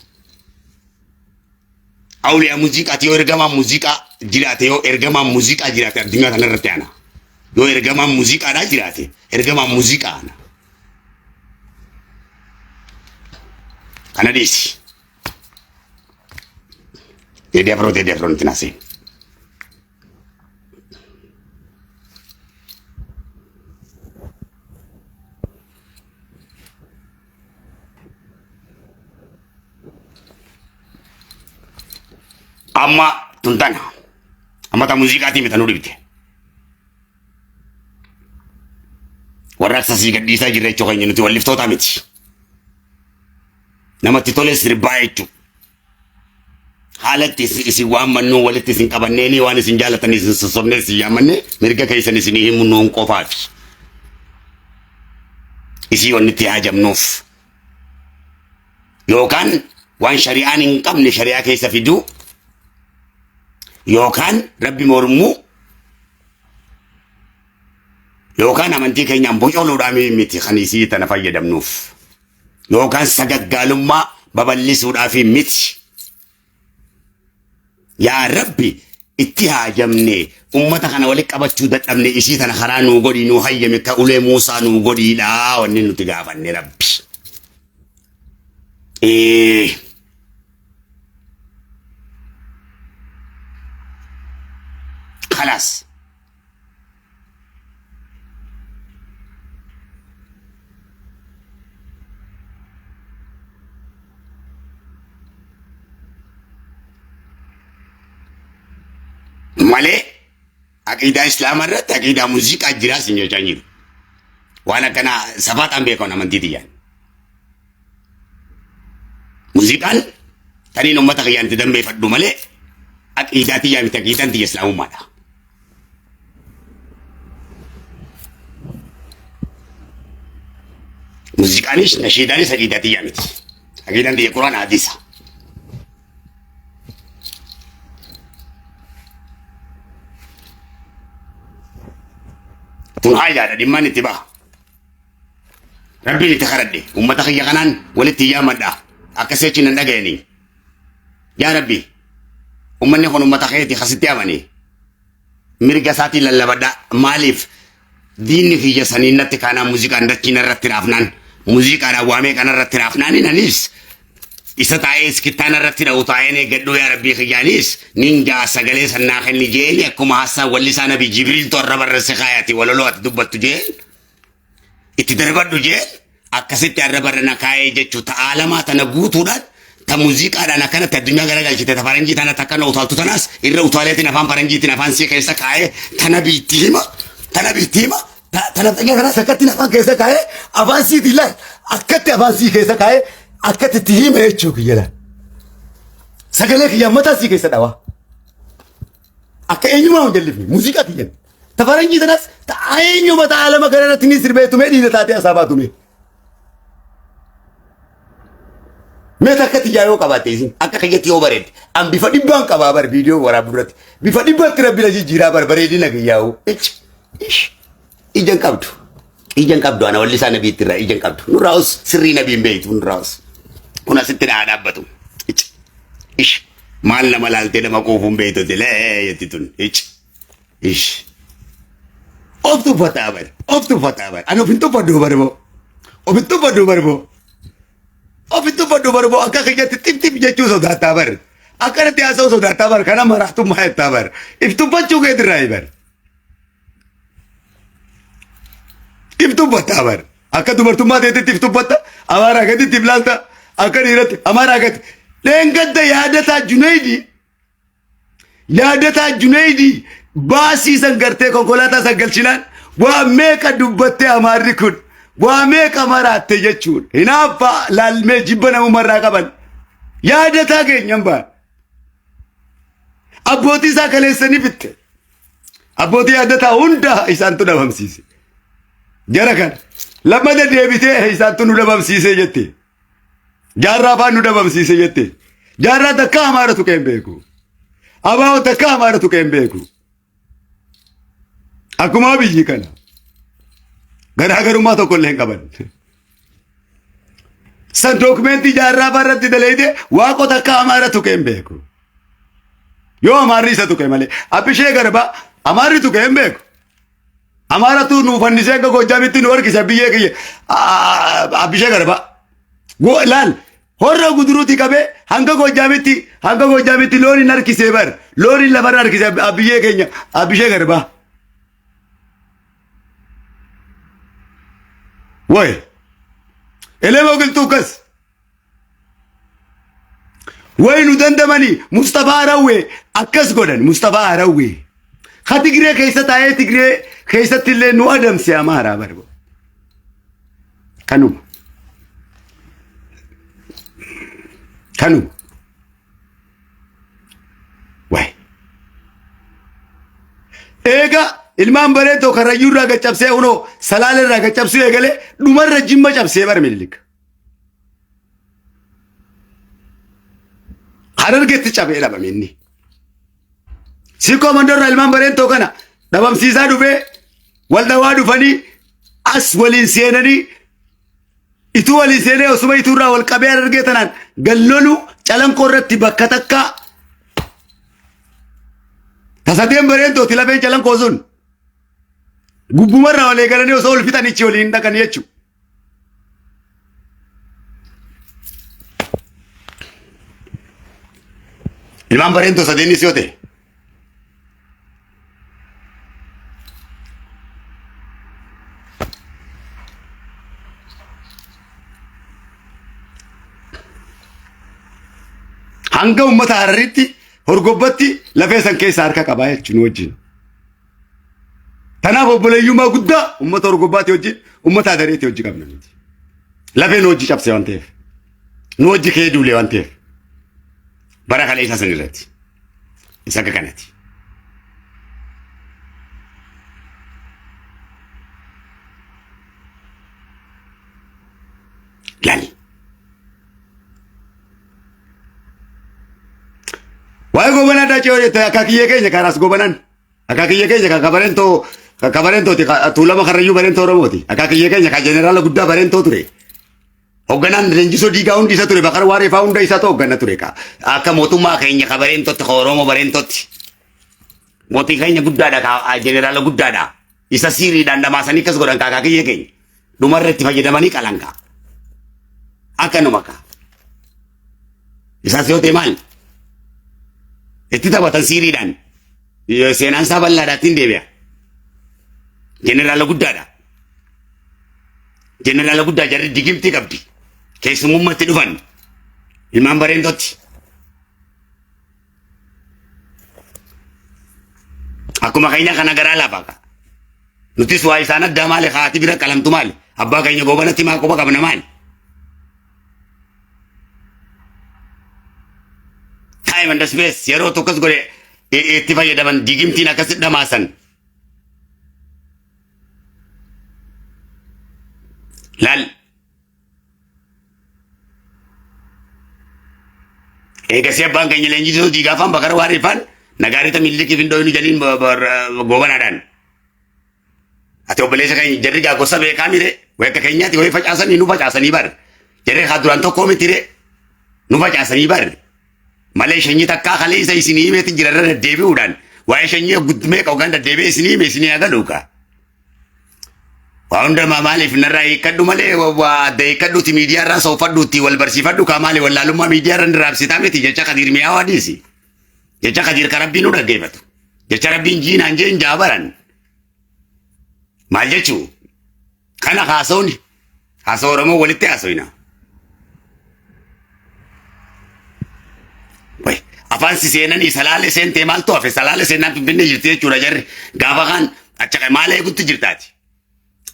Awliyaa muuziqaati yoo ergamaa muuziqaa jiraate yoo ergamaa muuziqaa jiraate addunyaa kana irratti ana. Yoo ergamaa muuziqaadhaa jiraate ergamaa muuziqaa ana. Kana dhiisi. Teedii afroon itti naasee. أما تنتنا أما تا موسيقى تيمي تنوري بيته ورات ساسي قديسا جرى تشوكين نتي ولفتو تامتي نما تطولي سربايتو حالتي سي وامنو ولتي سين قبنني وان سين جالتني سسونني سي يامني مرغا كيسني سني همنو قفافي isi onniti hajamnuuf yookaan waan shari'aan hin qabne shari'aa keessa fiduu yookaan rabbi mormuu yookaan amantii keenyaan bocooluudhaan miti kan isii tana fayyadamnuuf yookaan sagaggaalummaa babal'isuudhaaf miti yaa rabbi itti haajamne ummata kana walitti qabachuu dadhabne isii tana karaa nuu godhi nuu hayyame ka ulee Muusaa nuu godhiidha wanni nuti gaafanne rabbi. Khalaas. malee aqiidaa islaamaa irratti aqiidaa muuziqaa jiraas hin jechaa jiru. Waan akkana safaadhaan beekamu amantiiti yaani. Muuziqaan taniin uummata kiyyaanti dambeeffadhu malee aqiidaati yaa miti aqiidaan tiyya islaamummaadha. Muuziqaanis nashiidaanis aqiidaati yaa miti. Aqiidaan tiyya quraan hadiisa. Tun haajaadha dhimmaan itti baha. Rabbiin itti karadhe uummata kiyya kanaan walitti yaamadha akkasii achi nan dhaga'anii. Yaa Rabbi ummanni kun uummata keetii kasitti amane mirga isaatii lallabadha maaliif diinni kiyya saniin natti kaanaa muuziqaan dachiin irratti raafnaan muuziqaadhaan waamee kana irratti raafnaan inanis isa taa'ee iskittaan irratti dha'u taa'een eeggadhuu yaa Rabbii kiyyaanis ninjaa sagalee sannaa kenni jeeni akkuma haasaa wallisaa nabi Jibriil torra barreesse kaayaati walaloo ati dubbattu jeen itti darbadhu jeen akkasitti arra barrana kaayee jechuu ta'a lamaa tana guutuudhaan ta muuziqaadhaan akkanatti addunyaa garagalchite ta faranjii tana takkana utaaltu tanas irra utaaleetiin afaan faranjiitiin afaan sii keessa kaayee tana biitti hima tana xiyya kanas akkatti afaan keessa kaayee afaan siiti illee akkatti afaan sii keessa kaayee akkatti itti hima jechuu kiyyadha. Sagalee kiyya mataa sii keessa dhawa. Akka eenyumaa hin jallifne muuziqaa kiyyan. Ta faranjii tanas ta eenyuma ta alama kanarratti ni sirbeetume dhiira taatee asaabaatume. Mee takkatti jaayoo qabaate isin akka kiyyatti yoo bareedde an bifa dhibbaan qabaa bar viidiyoo waraabuu irratti bifa dhibbaatti rabbi na jijjiiraa bar bareedina kiyyaa'u ijjan qabdu. Ijjan qabdu ana wallisaa nabiitti irraa ijjan qabdu nurraa'us sirrii nabiin beeytu nurraa'us kun asitti dhaa dhaabbatu maal nama laaltee nama quufuun beeytote lee yetti tun of tuffataa bar ana ofin tuffadhu barbo akka kiyyatti xip jechuu sodaattaa bar akkanatti haasa'u sodaattaa bar kana maraattummaa jettaa bar if tuffachuu keetirraa bar Tiftubbata bar akka dubartummaa teetti tiftubbata amaaraa gadi tiflaalta akka dhiiratti amaaraa gadi leengadda yaadataa Junaidi baasii san gartee konkolaataa san galchinaan waa meeqa dubbattee amaarri kun waa meeqa maraatte jechuun hinaaffa laalmee jibba namumarraa qaban yaadataa keenyan baan abbootii isaa kaleessanii fitte abbootii yaadataa hunda isaantu dhabamsiise. Jara kan lamada deebitee isaantu nu dhabamsiisee jette. Jaarraa afaan nu dhabamsiisee jette. Jaarraa takka amaaratu qeen beeku. Abaa'oo takka amaaratu qeen beeku. Akkuma biyyi kana. Garaagarummaa tokko illee hin qaban. San dookumentii jaarraa afaarratti daleeyde waaqoo takka amaaratu qeen beeku. Yoo amaarri isa tuqe malee Abishee Garbaa amaarri tuqe hin beeku. Amara tu nu fandisee ka Gojjaamitti nu harkisa biyyee kiyya Abishee Garbaa laal horra guduruuti qabee hanga Gojjaamitti looniin harkisee bar looniin lafarra harkise biyyee keenya Abishee Garbaa woy elemoo giltuu kas وين دندمني مصطفى روي أكس قدن مصطفى روي خاتجري كيسة تايه تجري كيسة اللي نوادم سيامارا بربو كانوا واي إيجا ilmaan bareedo karayyuu irraa gaccabsee hunoo salaala irraa gaccabsuu eegalee dhumarra jimma cabsee bar Minilik. Harargeetti cabee dhabame inni. Siikoo mandarraa ilmaan bareedo kana dhabamsiisaa dhufee wal dhawaa dhufanii as waliin seenanii ituu waliin seenee osuma ituu irraa wal qabee Harargee tanaan gallolu calanqoo irratti bakka takka tasateen bareedooti lafeen calanqoo sun. Gubbumarraa walee galanii osoo ol fixan ichi waliin dhaqan jechuudha. Ilmaan bareeddoo sadeenis yoo ta'e. Hanga uummata Hararitti horgobbatti lafee san keessa harka qabaa jechuun wajjin. Tanaaf obboleeyyummaa guddaa uummata horgobbaatti wajjin uummata Hadareetti wajjin qabna nuti. Lafee nu hojii cabsee waan ta'eef. Nu hojii kee duulee waan ta'eef. Bara kalee isa sanirratti. Isa akka kanatti. Laali. Waa'ee gobanaa daachee hojjete akakiyyee keenya karaas gobanaan. Akakiyyee keenya kabarentoo tuulama karrayyuu barentoo Oromooti. Akakiyyee keenya ka jeneraala guddaa barentoo ture. Hoogganaan leenjisoo diigaa hundi isa ture bakar waareefaa hunda isaa ta'u hoogganaa ture ka. Akka mootummaa keenya ka barentootti ka Oromoo barentootti. Mootii keenya guddaadha ka jeneraala guddaadha. Isa siiriidhaan dhamaasanii akkas godhan ka akakiyyee keenya. Dhumarra itti fayyadamanii qalanqa. Akkanuma ka. Isaas yoo ta'e maal? Itti taphatan siiriidhaan. Seenaan isaa bal'aadhaatiin deebi'a. Jeneraala guddaadha. Jeneraala guddaa jarri digimtii qabdi. Keessummaatti dhufan. Ilmaan bareentootti. Akkuma keenya kana garaa laafaa. Nutis waa isaan addaa maali haati bira qalamtu maali? Abbaa keenya goobanatti maa qofa qabna maali? Taayiman dasbees yeroo tokkos godhe itti fayyadaman digimtiin akkasitti dhamaasan. Laal. Eegasii abbaan keenya leenjisoo diigaafaan bakara waareeffaan nagaarita Minilikii fi Ndooyinuu jaliin goobanaadhaan. Ati obboleessa keenya jarri gaa gosa beekaa mire akka keenyaatti wayii facaasanii nu facaasanii bar. Jarri haa duraan tokkoo mitire nu facaasanii bar. Malee shanyii takkaa kalee isa isinii himeetti jirarra deddeebi'uudhaan waa'ee shanyii guddumee qawgaan deddeebi'ee isinii hime isinii agaluuka. Waa hundamaa maaliif narraa hiikkadhu malee waa adda hiikkadhuuti miidiyaarraa soofadhuutti wal barsiifadhu kaa maali wallaalummaa miidiyaarra ni raabsitaa miti jecha Kadiir mi'aawaa dhiisi. Jecha Kadiir ka Rabbiin nu dhaggeeffatu. Jecha Rabbiin jiinaan jeen jaabaran. Maal jechuu? Kana haasawni. Haasawa Oromoo walitti haasoyna. Afaan si seenanii salaale seentee maaltu hafe salaale seenaan Finfinnee jirti jechuudha jarri gaafa kaan acha maal eegutti jirtaati.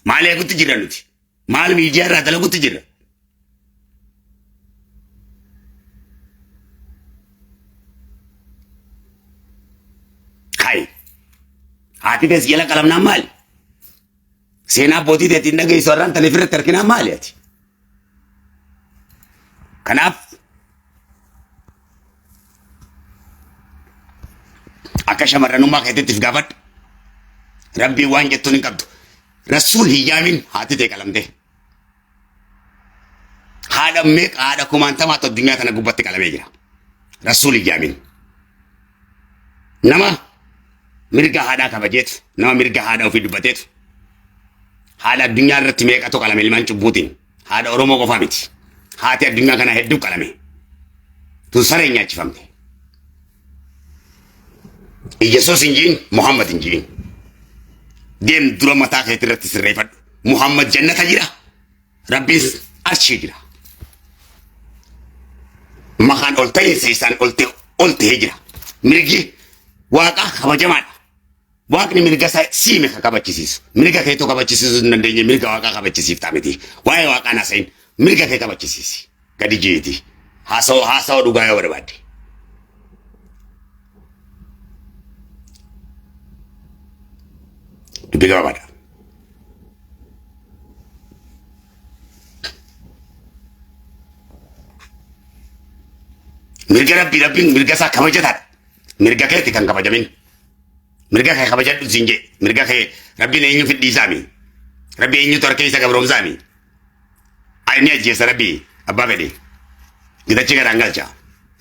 Maal eegutti jirra nuti? Maal miidiyaa irraa dalagutti jirra? Kai. Haati tees jala qalamnaan maali? Seenaa abbootii teetiin dhageessu irraan taleef irratti harkinaan maali ati? Kanaaf akka shamarranummaa keetiif gaafadhu. Rabbii waan jettuun hin qabdu. Rasuul hiyyaamin haati ta'e qalamte. Haadha meeqa haadha kumaantamaatu addunyaa kana gubbatti qalamee jira. Rasuul hiyyaamin. Nama mirga haadhaa kabajeetu, nama mirga haadhaa ofii dubbateetu. Haadha addunyaa irratti meeqatu qalame ilmaan cubbuutiin. Haadha Oromoo qofaa miti. Haati addunyaa kana hedduu qalame. Tun saree nyaachifamte. Yesuus injiin Muhammad injiin. Deem dura mataa keetii irratti sirreeffadhu. Muhammad jannata jira. Rabbiin arshii jira. amma kan ol ta'e isaan ol ta'ee jira mirgi waaqa kabajamaadha waaqni mirga siime kabachisiisu mirga kee tokko kabachisiisu hin dandeenye mirga waaqa kabachisiiftaa miti waa'ee waaqaan haasa'in mirga kee kabachisiisi gadi jeeti haasa'oo dhugaa yoo barbaadde dubbii gabaabadha. Mirga rabbiin mirga isaa kabajataadha. Mirga keetti kan kabajamin. Mirga kee kabajadhu sinjee. Mirga kee rabbiin eenyu fidhiisaami. Rabbi eenyutu harka isa gabroomsaami. Inni ajjeessa rabbii abbaa fedhe. Gitachi gadaan galcha.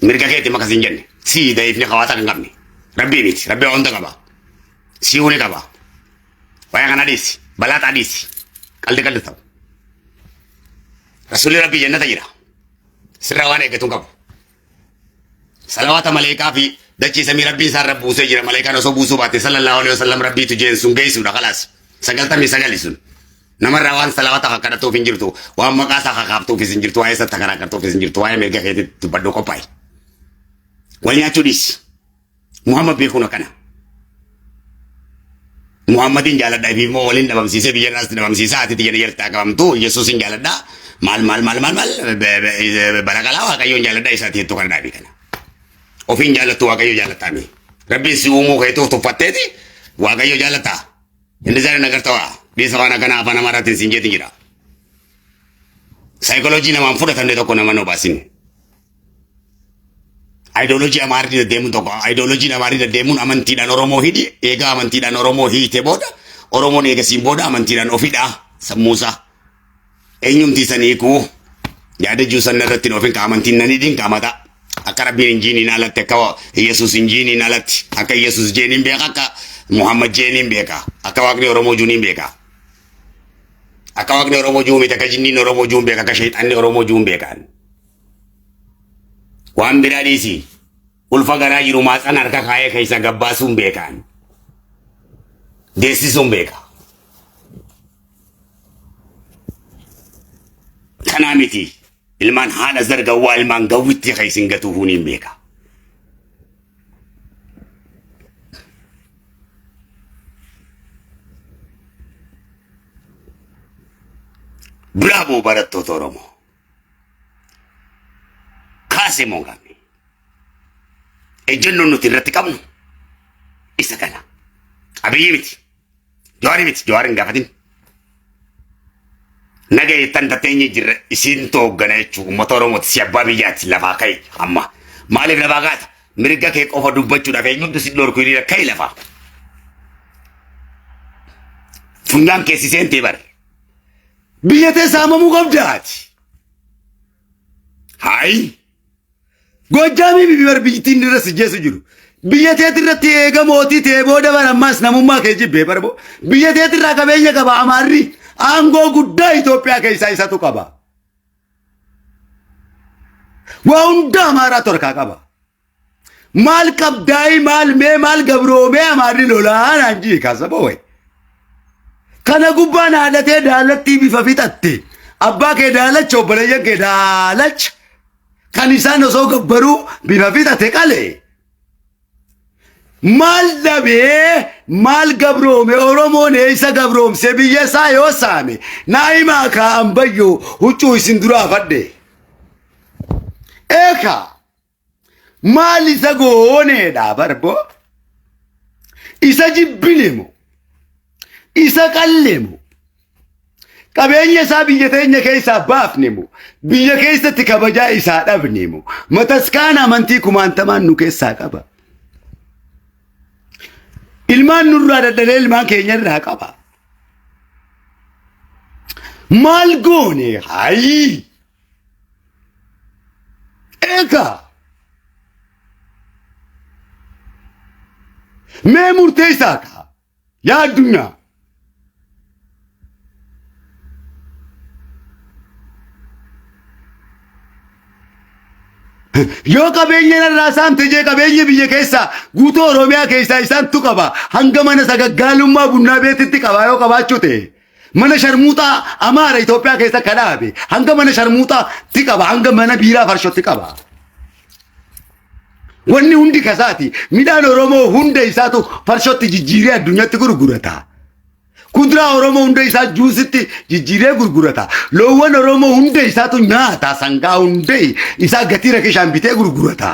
Mirga keetti maka sin jenne. Sii da'eefni hawaasa kan qabne. Rabbii miti. Rabbi hunda qaba. Sii huni qaba. Waya kana dhiisi. Balaataa dhiisi. Qaldi ta'u. Rasuulli rabbii jannata jira. Sirraa waan eeggatuun qabu. Salawata malaikaa fi dachii samii rabbiin isaan buusee jira malaikaan osoo buusuu baate sallallahu alaihi wasallam rabbiitu jeen sun geessuudha khalaas 99 sun namarraa waan salawata kadhatuuf hin jirtu waan maqaa isaa kakaaftuuf hin jirtu waa'ee isaa kadhatuuf hin jirtu waa'ee mirga keetti dubbadhu qophaa'e wal nyaachuu dhiis Muhammad beekuun akkana Muhammadin jaaladhaa fi immoo waliin dhabamsiisee biyya irraas dhabamsiisaa ati tiyya jaltaa qabamtu Yesuusin jaaladhaa maal balagalaa waaqayyoon jaaladhaa isaati jettu kana dhaabii kana Ofin jaalatu waaqayyo jaalatami. Rabbi si uumuu keetuuf tuffatteeti waaqayyo jaalataa. Inni zara nagartawa. Bisa waan akkana afaan Amaaraatiin siin jeeti jira. Saayikooloojii namaan fudhatamne tokko nama nu baasin. Ayidooloojii Amaarii deddeemuun tokko ayidooloojii Amaarii deddeemuun amantiidhaan Oromoo hidhi. Egaa amantiidhaan Oromoo hiite booda Oromoon eegasiin booda amantiidhaan ofidhaa sammuusaa. Eenyumtiisanii kuu yaada juusan irratti ofin ka amantiin nan hidhin qaamata. Akka rabbiin injiiniin alatti akka Yesuus injiiniin alatti akka Yesuus jeeniin beeka akka Muhammad jeeniin beeka akka waaqni Oromoo juuniin beeka akka waaqni Oromoo juun beeka akka jinniin Oromoo juun beeka akka shayxaanni Oromoo juun beekan waan biraa dhiisi ulfa garaa jiru maaxan harka kaayee keessa gabbaasuun beekan deessisuun beeka kanaa miti ilmaan haadha zargawwaa ilmaan gawwitti keeysin gatuu huniin beeka. Bravo barattoota Oromoo. Kaasee moo gamne. Ejjennoon nuti irratti qabnu isa kana. Abiyyi miti. Jawaari miti. Jawaari hin gaafatin. Nagay tan tateenye jirre isin tooggana jechuun uummata Oromooti si abbaa biyyaatti lafaa ka'e amma maaliif lafaa kaata mirga kee qofa dubbachuudhaaf eenyutu si dhorku hiriira ka'e lafaa funyaan keessi seentee bare biyya tee saamamuu qabdaati haayi Gojaamii bibar biyyittiin irra si jeesu jiru biyya teetti irratti eega mootii ta'ee booda barammaas namummaa kee jibbee barbo biyya teetti irraa qabeenya qaba Amaarri Angoo guddaa Itoophiyaa keessaa isatu qaba. Waa hunda Amaaraa torkaa qaba. Maal qabdaa'ii maal gabroomee Amaarri lolaan anjii kaasaba wayi. Kana gubbaan haadhatee daalattii bifa fixatte. Abbaa kee daalacha obboleeyyan kee daalacha. Kan isaan osoo gabbaruu bifa fixate qalee. Mal dabee mal gabroome Oromoon eessa gabroomse biyya isaa yoo saame naa'imaa kaa'an bayyoo huccuu isin duraa fadhe. Eeka maal isa gooneedha barbo isa jibbinemo isa qallemo qabeenya isaa biyya teenya keessaa baafnemo biyya keessatti kabajaa isaa dhabnemo mataskaana amantii kumaantamaan nu keessaa qaba. Ilmaan nurraa daddalee ilmaan keenya irraa qaba. Maal goone hayi. Eeka. Mee murteessaa ka. Yaa addunyaa. Yoo qabeenya irraa saamte jee qabeenya biyya keessaa guutuu Oromiyaa keessaa isaan tu qaba hanga mana sagaggaalummaa bunnaa beetitti qaba yoo qabaachuu ta'e mana sharmuuxaa Amaara Itoophiyaa keessa kadhaabe hanga mana sharmuuxaa ti qaba hanga mana biiraa farshootti qaba wanni hundi kasaati midhaan oromoo hunda isaatu farshotti jijjiiree addunyaatti gurgurata kuduraa oromoo hunda isaa juusitti jijjiiree gurgurata loowwan oromoo hunda isaatu nyaata sangaa hunda isaa gatii rakishaan bitee gurgurata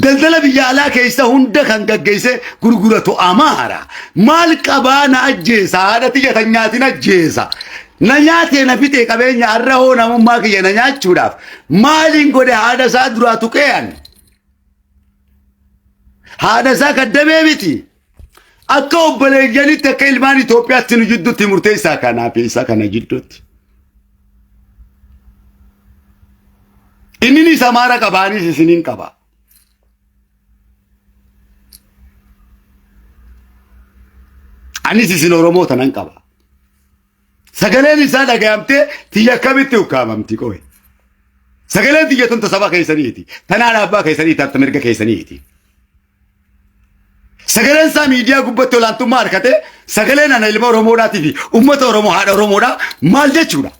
daldala biyya alaa keessa hunda kan gaggeesse gurguratu amaara maal qabaa na ajjeesa haadhati jatanyaatiin ajjeesa na nyaatee na bitee qabeenya har'a hoo namummaa kiyya na nyaachuudhaaf maaliin godhe haadha isaa duraa tuqeeyan haadha isaa kaddamee miti akka obboleeyyanitti akka ilmaan Itoophiyaatti nu jidduutti murteessaa kanaaf isaa kana jidduutti inni samaara qabaanis isiniin qaba anis isin Oromoo tanan qaba sagaleen isaa dhagayamtee tiyya akkamitti ukkaamamti qoe sagaleen tiyya tun tasaba keessaniiti tanaan abbaa keessaniiti hatta mirga keessaniiti sagaleen isaa miidiyaa gubbatti olaantummaa harkate sagaleen ana ilma Oromoodhaatii fi uummata Oromoo haadha Oromoodhaa maal jechuudha